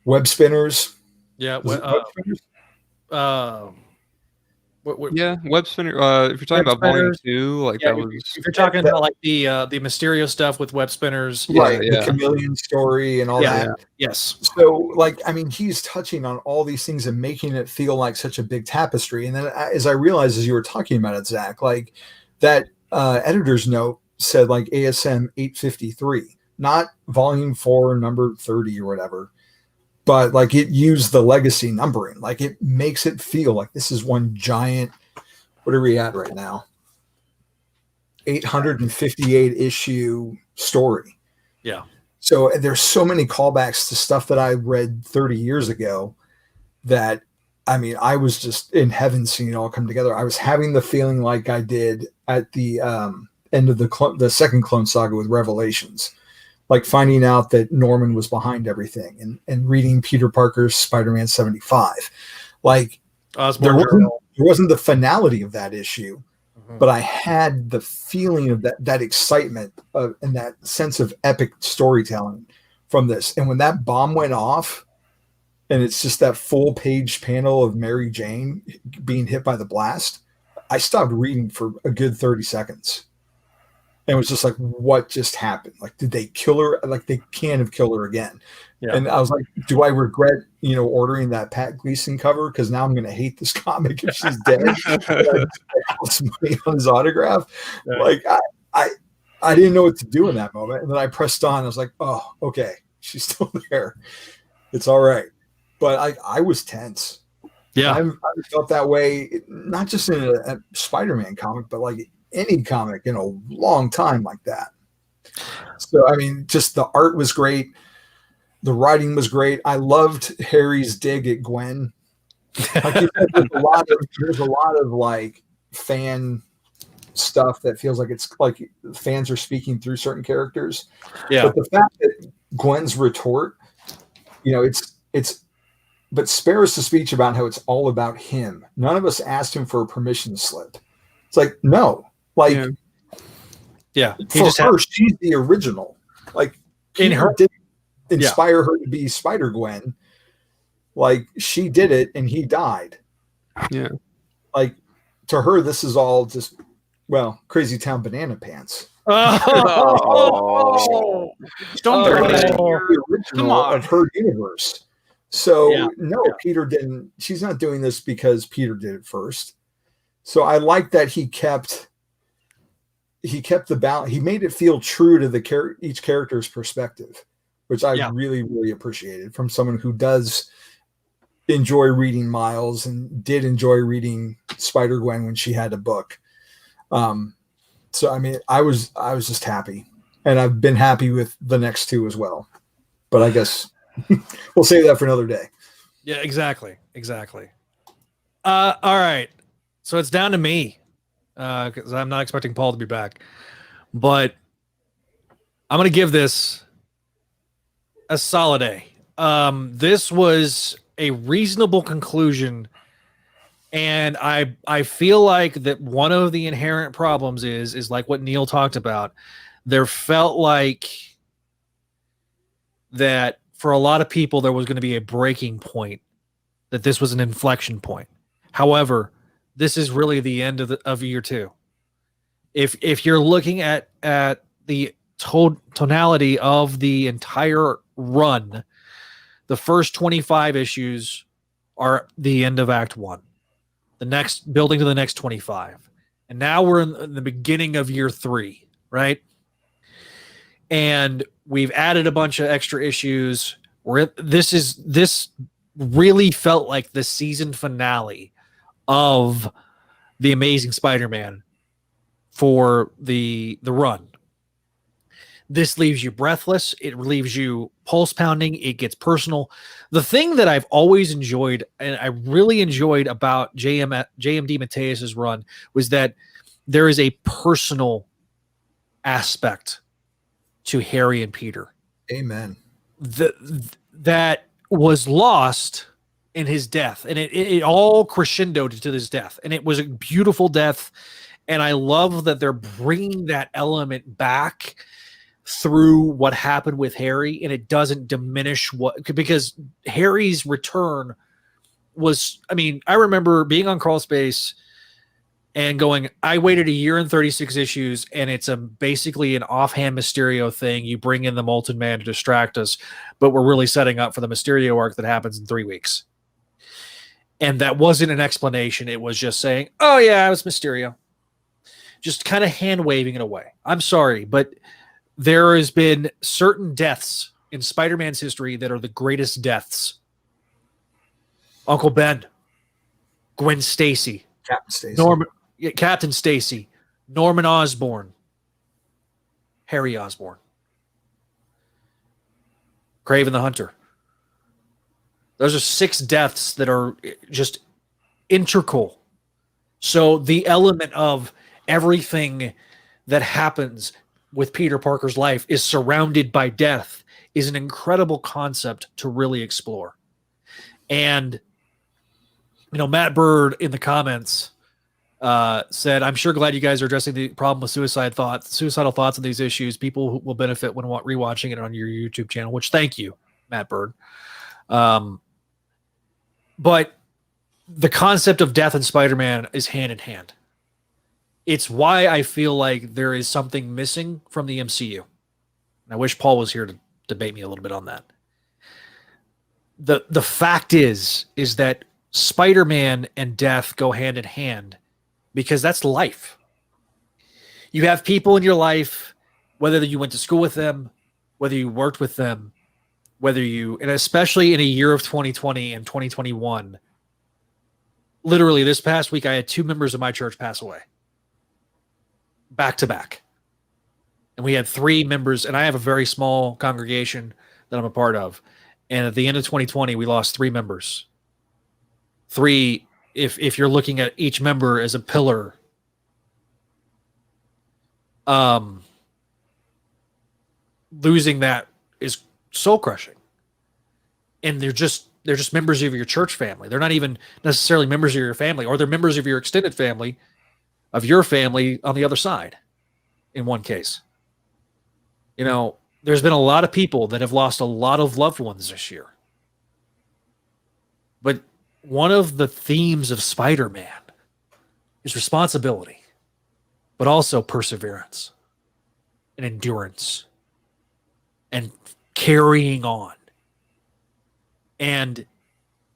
Web Spinners. Yeah. Was it Web Spinners? Yeah, Web Spinner. If you're talking Web about Volume Spinners. 2, like Yeah, that was. if you're talking about like the Mysterio stuff with Web Spinners. Right, Yeah. the Chameleon story and all Yeah. that. Yes. So, like, I mean, he's touching on all these things and making it feel like such a big tapestry. And then, as I realized as you were talking about it, Zach, like that editor's note said like ASM 853, not Volume 4, number 30 or whatever, but like it used the legacy numbering. Like it makes it feel like this is one giant. What are we at right now? 858 issue story. Yeah. So there's so many callbacks to stuff that I read 30 years ago that, I mean, I was just in heaven seeing it all come together. I was having the feeling like I did at the end of the second Clone Saga with Revelations, like finding out that Norman was behind everything and reading Peter Parker's Spider-Man 75. Like there wasn't the finality of that issue, but I had the feeling of that excitement and that sense of epic storytelling from this. And when that bomb went off and it's just that full page panel of Mary Jane being hit by the blast, I stopped reading for a good 30 seconds. And it was just like, what just happened? Like, did they kill her? Like, they can't have killed her again. Yeah. And I was like, do I regret, ordering that Pat Gleason cover? Because now I'm going to hate this comic if she's dead. I some money on his autograph. Yeah. Like, I didn't know what to do in that moment. And then I pressed on. I was like, oh, okay. She's still there. It's all right. But I was tense. Yeah. I felt that way, not just in a Spider-Man comic, but like any comic in a long time like that. So, I mean, just the art was great. The writing was great. I loved Harry's dig at Gwen. Like, there's a lot of like fan stuff that feels like it's like fans are speaking through certain characters. Yeah. But the fact that Gwen's retort, but spares the speech about how it's all about him. None of us asked him for a permission slip. It's like, no. Like, yeah. For her, she's the original. Like, Peter didn't inspire her to be Spider-Gwen. Like, she did it and he died. Yeah. Like, to her, this is all just, well, Crazy Town Banana Pants. Oh. Don't the original of her universe. So Peter didn't. She's not doing this because Peter did it first. So I like that he kept the balance. He made it feel true to each character's perspective, which I really, really appreciated from someone who does enjoy reading Miles and did enjoy reading Spider-Gwen when she had a book. So I mean, I was just happy, and I've been happy with the next two as well. But I guess we'll save that for another day. Yeah, exactly. All right. So it's down to me because I'm not expecting Paul to be back. But I'm going to give this a solid A. This was a reasonable conclusion. And I feel like that one of the inherent problems is like what Neil talked about. There felt like that for a lot of people, there was going to be a breaking point, that this was an inflection point. However, this is really the end of year 2. If you're looking at the tonality of the entire run, the first 25 issues are the end of Act 1. The next building to the next 25. And now we're in the beginning of year 3, right? And we've added a bunch of extra issues. This really felt like the season finale of The Amazing Spider-Man for the run. This leaves you breathless. It leaves you pulse pounding. It gets personal. The thing that I've always enjoyed, and I really enjoyed about JMD Mateus's run, was that there is a personal aspect to Harry and Peter. Amen. That was lost in his death, and it all crescendoed to his death, and it was a beautiful death. And I love that they're bringing that element back through what happened with Harry, and it doesn't diminish because Harry's return was, I mean, I remember being on Crawl Space and going, I waited a year and 36 issues, and it's basically an offhand Mysterio thing. You bring in the Molten Man to distract us, but we're really setting up for the Mysterio arc that happens in 3 weeks. And that wasn't an explanation. It was just saying, oh yeah, it was Mysterio. Just kind of hand waving it away. I'm sorry, but there has been certain deaths in Spider-Man's history that are the greatest deaths. Uncle Ben, Gwen Stacy, Captain Stacy, Norman Osborn, Harry Osborn, Kraven the Hunter. Those are 6 deaths that are just integral. So the element of everything that happens with Peter Parker's life is surrounded by death is an incredible concept to really explore. And, you know, Matt Bird in the comments said, I'm sure glad you guys are addressing the problem with suicidal thoughts on these issues. People will benefit when rewatching it on your YouTube channel, which thank you, Matt Bird. But the concept of death and Spider-Man is hand in hand. It's why I feel like there is something missing from the MCU. And I wish Paul was here to debate me a little bit on that. The fact is that Spider-Man and death go hand in hand because that's life. You have people in your life, whether you went to school with them, whether you worked with them, and especially in a year of 2020 and 2021, literally this past week, I had 2 members of my church pass away. Back to back. And we had 3 members, and I have a very small congregation that I'm a part of. And at the end of 2020, we lost 3 members. 3, if you're looking at each member as a pillar. Losing that is soul crushing. And they're just members of your church family. They're not even necessarily members of your family, or they're members of your extended family, of your family on the other side, in one case. You know, there's been a lot of people that have lost a lot of loved ones this year. But one of the themes of Spider-Man is responsibility, but also perseverance and endurance and carrying on. And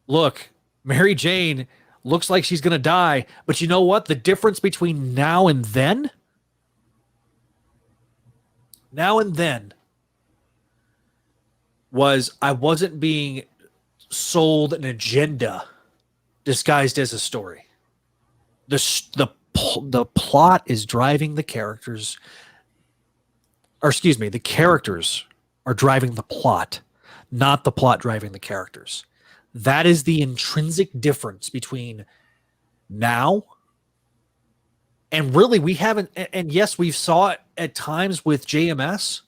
look, Mary Jane looks like she's going to die, but you know what? The difference between now and then was I wasn't being sold an agenda disguised as a story. The plot is driving the characters, or excuse me, the characters are driving the plot. not the plot driving the characters. That is the intrinsic difference between now and really we haven't. And yes, we've saw it at times with JMS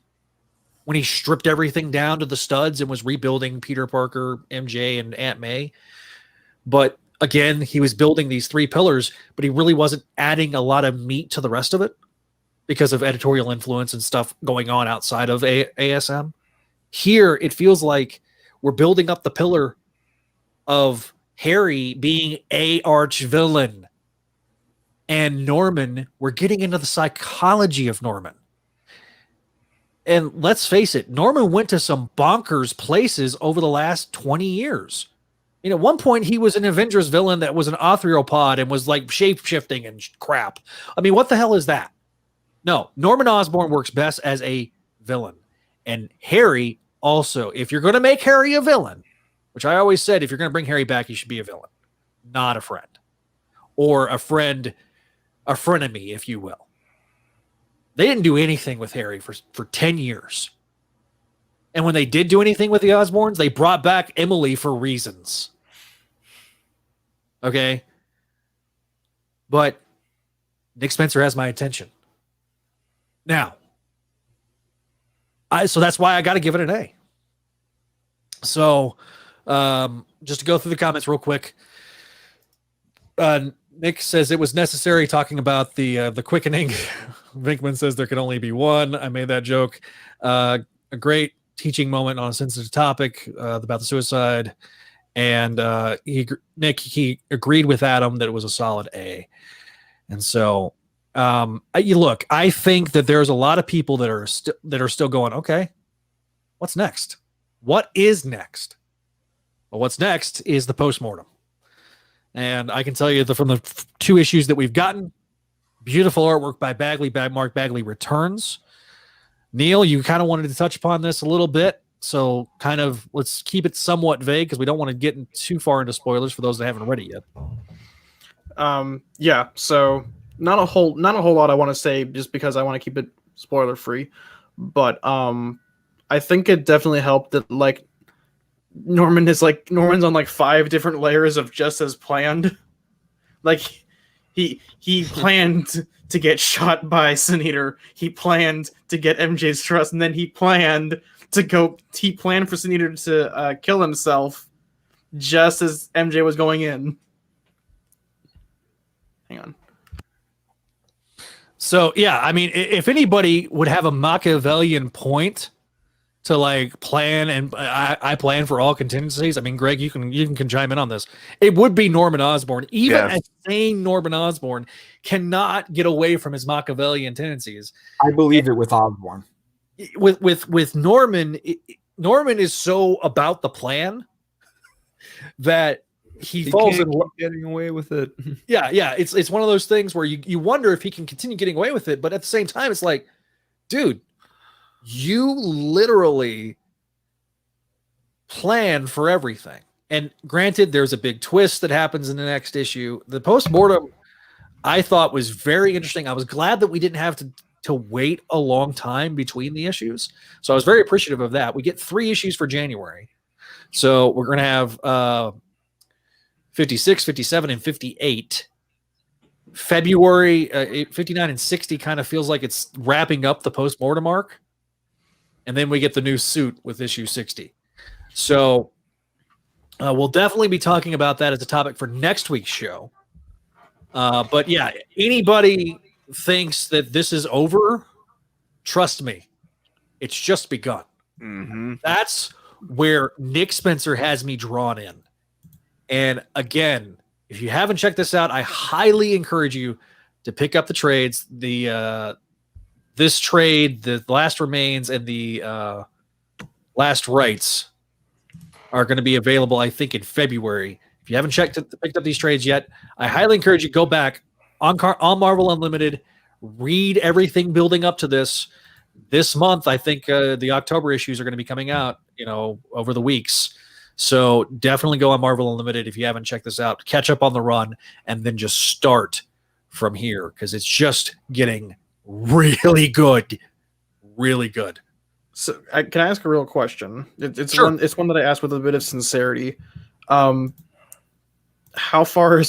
when he stripped everything down to the studs and was rebuilding Peter Parker, MJ, and Aunt May. But again, he was building these three pillars, but he really wasn't adding a lot of meat to the rest of it because of editorial influence and stuff going on outside of ASM. Here, it feels like we're building up the pillar of Harry being a arch villain. And Norman, we're getting into the psychology of Norman. And let's face it, Norman went to some bonkers places over the last 20 years. At one point, he was an Avengers villain that was an arthropod and was like shape-shifting and crap. I mean, what the hell is that? No, Norman Osborn works best as a villain. And Harry also, if you're going to make Harry a villain, which I always said, if you're going to bring Harry back, he should be a villain, not a friend. Or a frenemy, if you will. They didn't do anything with Harry for 10 years. And when they did do anything with the Osborns, they brought back Emily for reasons. Okay? But Nick Spencer has my attention. Now, so that's why I got to give it an A. So, just to go through the comments real quick. Nick says it was necessary talking about the quickening. Vinkman says there can only be one. I made that joke. A great teaching moment on a sensitive topic about the suicide. And Nick agreed with Adam that it was a solid A. And so, look, I think that there's a lot of people that are still going, okay, what's next? What is next? Well, what's next is the postmortem. And I can tell you that from the two issues that we've gotten, beautiful artwork by Mark Bagley returns. Neil, you kind of wanted to touch upon this a little bit. So kind of let's keep it somewhat vague because we don't want to get too far into spoilers for those that haven't read it yet. Yeah, so not a whole lot I want to say just because I want to keep it spoiler free. But I think it definitely helped that like Norman's on like 5 different layers of just as planned. Like he planned to get shot by Sin Eater. He planned to get MJ's trust, and then he planned for Sin Eater to kill himself just as MJ was going in. Hang on. So yeah, I mean, if anybody would have a Machiavellian point to like plan, and I plan for all contingencies. I mean, Greg, you can chime in on this. It would be Norman Osborn. Even a sane Norman Osborn cannot get away from his Machiavellian tendencies. I believe it with Osborn. With Norman, Norman is so about the plan that he falls in getting away with it. Yeah. It's one of those things where you wonder if he can continue getting away with it, but at the same time, it's like, dude, you literally plan for everything. And granted, there's a big twist that happens in the next issue. The postmortem, I thought, was very interesting. I was glad that we didn't have to wait a long time between the issues. So I was very appreciative of that. We get 3 issues for January. So we're going to have 56, 57, and 58. February 59 and 60 kind of feels like it's wrapping up the postmortem arc. And then we get the new suit with issue 60. So we'll definitely be talking about that as a topic for next week's show. But yeah, anybody thinks that this is over, trust me, it's just begun. Mm-hmm. That's where Nick Spencer has me drawn in. And again, if you haven't checked this out, I highly encourage you to pick up the trades. This trade, the Last Remains, and the Last Rights are going to be available, I think, in February. If you haven't picked up these trades yet, I highly encourage you to go back on Marvel Unlimited, read everything building up to this. This month, I think the October issues are going to be coming out, over the weeks. So definitely go on Marvel Unlimited if you haven't checked this out. Catch up on the run, and then just start from here because it's just getting really good. So, can I ask a real question? It's Sure. one that I asked with a bit of sincerity. How far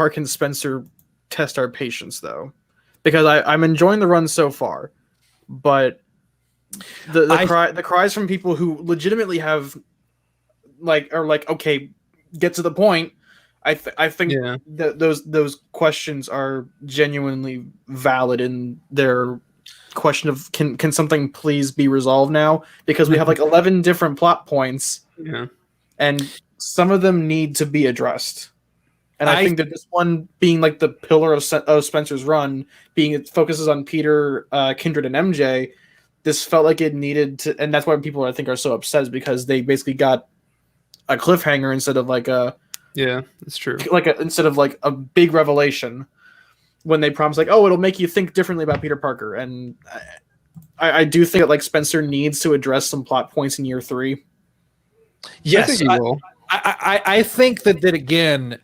can Spencer test our patience though? Because I'm enjoying the run so far, but the cries from people who legitimately have are like, okay, get to the point. I think that those questions are genuinely valid in their question of can something please be resolved now, because we have like 11 different plot points, and some of them need to be addressed. And I think that this one being like the pillar of Spencer's run, being it focuses on Peter, Kindred, and MJ, this felt like it needed to, and that's why people I think are so upset, is because they basically got a cliffhanger instead of like a that's true. Instead of like a big revelation, when they promise like, oh, it'll make you think differently about Peter Parker. And I do think that like Spencer needs to address some plot points in year 3. Yes, I think he will. I think that again,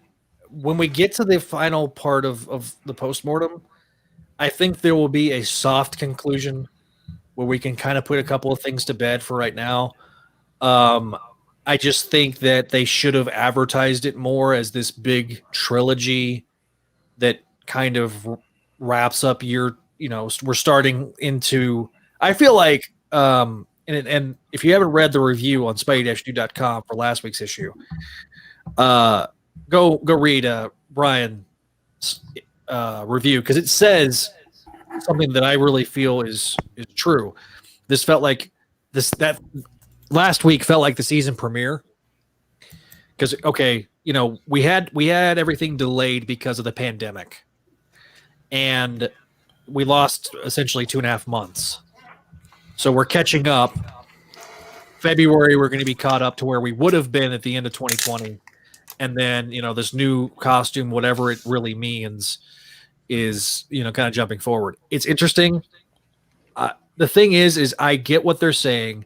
when we get to the final part of the postmortem, I think there will be a soft conclusion where we can kind of put a couple of things to bed for right now. I just think that they should have advertised it more as this big trilogy that kind of wraps up we're starting into, I feel like, and if you haven't read the review on Spideydude.com for last week's issue, go read Brian's review, because it says something that I really feel is true. This felt like that last week felt like the season premiere, because we had everything delayed because of the pandemic, and we lost essentially 2.5 months. So we're catching up. February, we're going to be caught up to where we would have been at the end of 2020. And then, this new costume, whatever it really means, is, kind of jumping forward. It's interesting. The thing is I get what they're saying,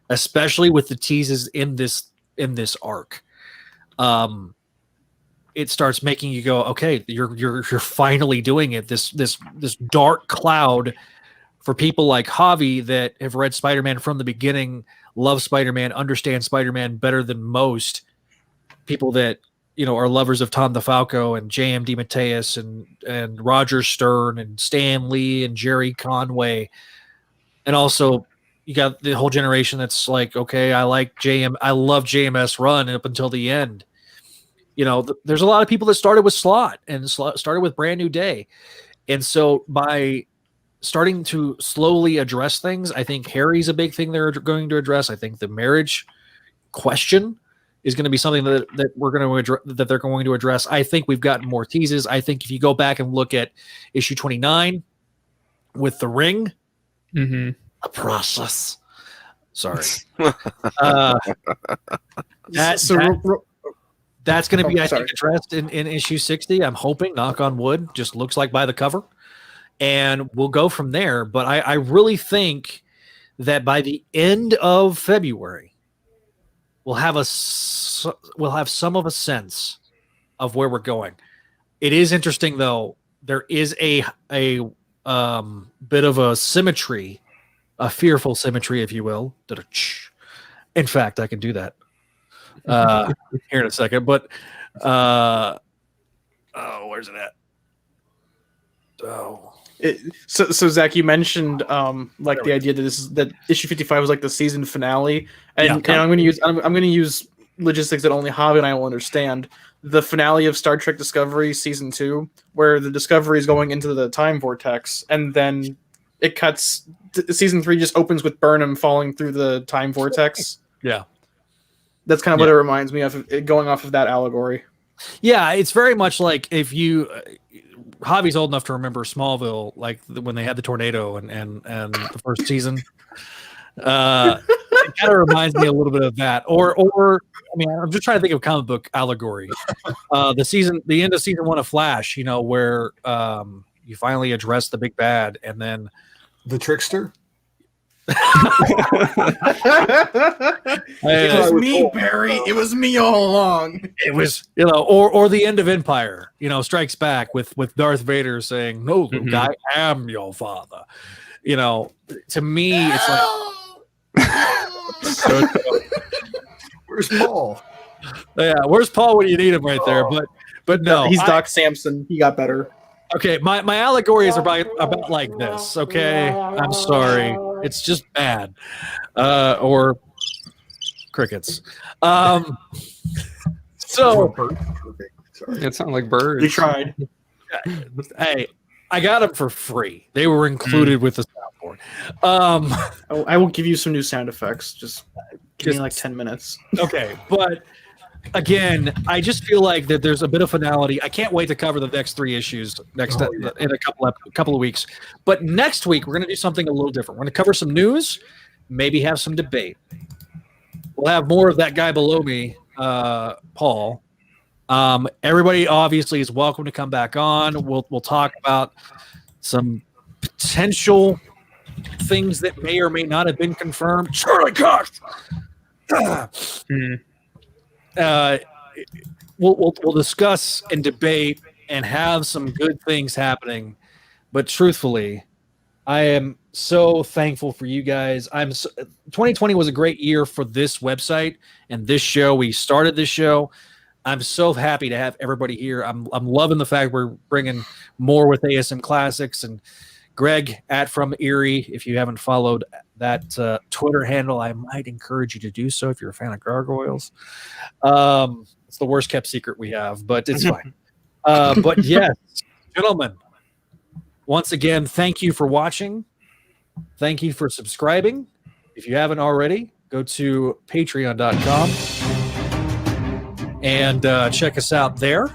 especially with the teases in this arc. It starts making you go, okay, you're finally doing it. This dark cloud for people like Javi that have read Spider-Man from the beginning, love Spider-Man, understand Spider-Man better than most people that are lovers of Tom DeFalco and J.M. DeMatteis and Roger Stern and Stan Lee and Jerry Conway, and also you got the whole generation that's like, okay, I love JMS Run up until the end. There's a lot of people that started with Slott and started with Brand New Day, and so by starting to slowly address things, I think Harry's a big thing they're going to address. I think the marriage question is going to be something that they're going to address. I think we've gotten more teases. I think if you go back and look at issue 29 with the ring, the process. Sorry, that's going to be, I think, addressed in issue 60. I'm hoping, knock on wood, just looks like by the cover, and we'll go from there. But I really think that by the end of February, we'll have some of a sense of where we're going. It is interesting, though. There is a bit of a symmetry, a fearful symmetry, if you will. In fact, I can do that here in a second. But where's it at? So Zach, you mentioned the idea that issue 55 was like the season finale, and I'm going to use logistics that only Javi and I will understand. The finale of Star Trek Discovery season 2, where the Discovery is going into the time vortex, and then it cuts. Season 3 just opens with Burnham falling through the time vortex. Yeah, that's kind of what it reminds me of, going off of that allegory. Yeah, it's very much like if you. Javi's old enough to remember Smallville, like when they had the tornado and the first season. It kind of reminds me a little bit of that. Or I mean, I'm just trying to think of comic book allegory. The end of season 1 of Flash, where you finally address the big bad, and then the trickster. It was me, Barry. It was me all along. It was, or the end of Empire, Strikes Back with Darth Vader saying, "No, Luke, I am your father." you know, to me, it's like, so, Where's Paul? yeah, where's Paul when you need him right there? But no, He's Doc Samson. He got better. Okay, my allegories are about like this. Okay, I'm sorry, it's just bad, or crickets. So Sorry. It sounded like birds. They tried. hey, I got them for free. They were included with the soundboard. I will give you some new sound effects. Just give me like 10 minutes. Okay, but again, I just feel like that there's a bit of finality. I can't wait to cover the next 3 issues in a couple of weeks. But next week we're going to do something a little different. We're going to cover some news, maybe have some debate. We'll have more of that guy below me, Paul. Everybody obviously is welcome to come back on. We'll talk about some potential things that may or may not have been confirmed. Charlie Cox. We'll discuss and debate and have some good things happening. But truthfully, I am so thankful for you guys. 2020 was a great year for this website and this show. We started this show. I'm so happy to have everybody here. I'm loving the fact we're bringing more with ASM Classics and Greg from Erie. If you haven't followed that Twitter handle, I might encourage you to do so if you're a fan of gargoyles. It's the worst kept secret we have, but it's fine. But yes, gentlemen, once again, thank you for watching. Thank you for subscribing. If you haven't already, go to patreon.com and check us out there.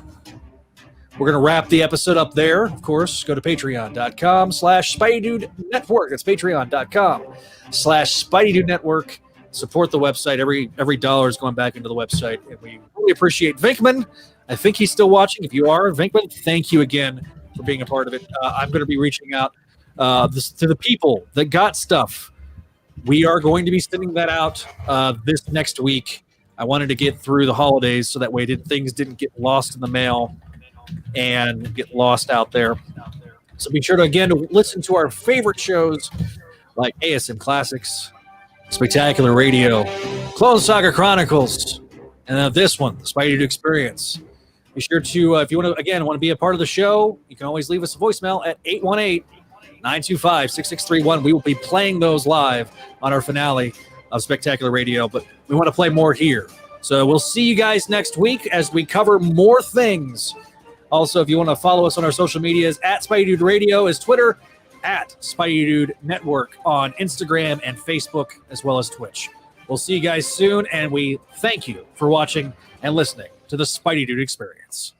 We're going to wrap the episode up there. Of course, go to patreon.com/Spideydude Network. That's patreon.com/Spideydude Network. Support the website. Every dollar is going back into the website. And we really appreciate Vinkman. I think he's still watching. If you are, Vinkman, thank you again for being a part of it. I'm going to be reaching out to the people that got stuff. We are going to be sending that out this next week. I wanted to get through the holidays so that way things didn't get lost in the mail and get lost out there. So be sure to, again, listen to our favorite shows like ASM Classics, Spectacular Radio, Clone Saga Chronicles, and then this one, the Spideydude Experience. Be sure to, if you want to be a part of the show, you can always leave us a voicemail at 818-925-6631. We will be playing those live on our finale of Spectacular Radio, but we want to play more here. So we'll see you guys next week as we cover more things. Also, if you want to follow us on our social medias, at Spideydude Radio is Twitter, at Spideydude Network on Instagram and Facebook, as well as Twitch. We'll see you guys soon, and we thank you for watching and listening to the Spideydude Experience.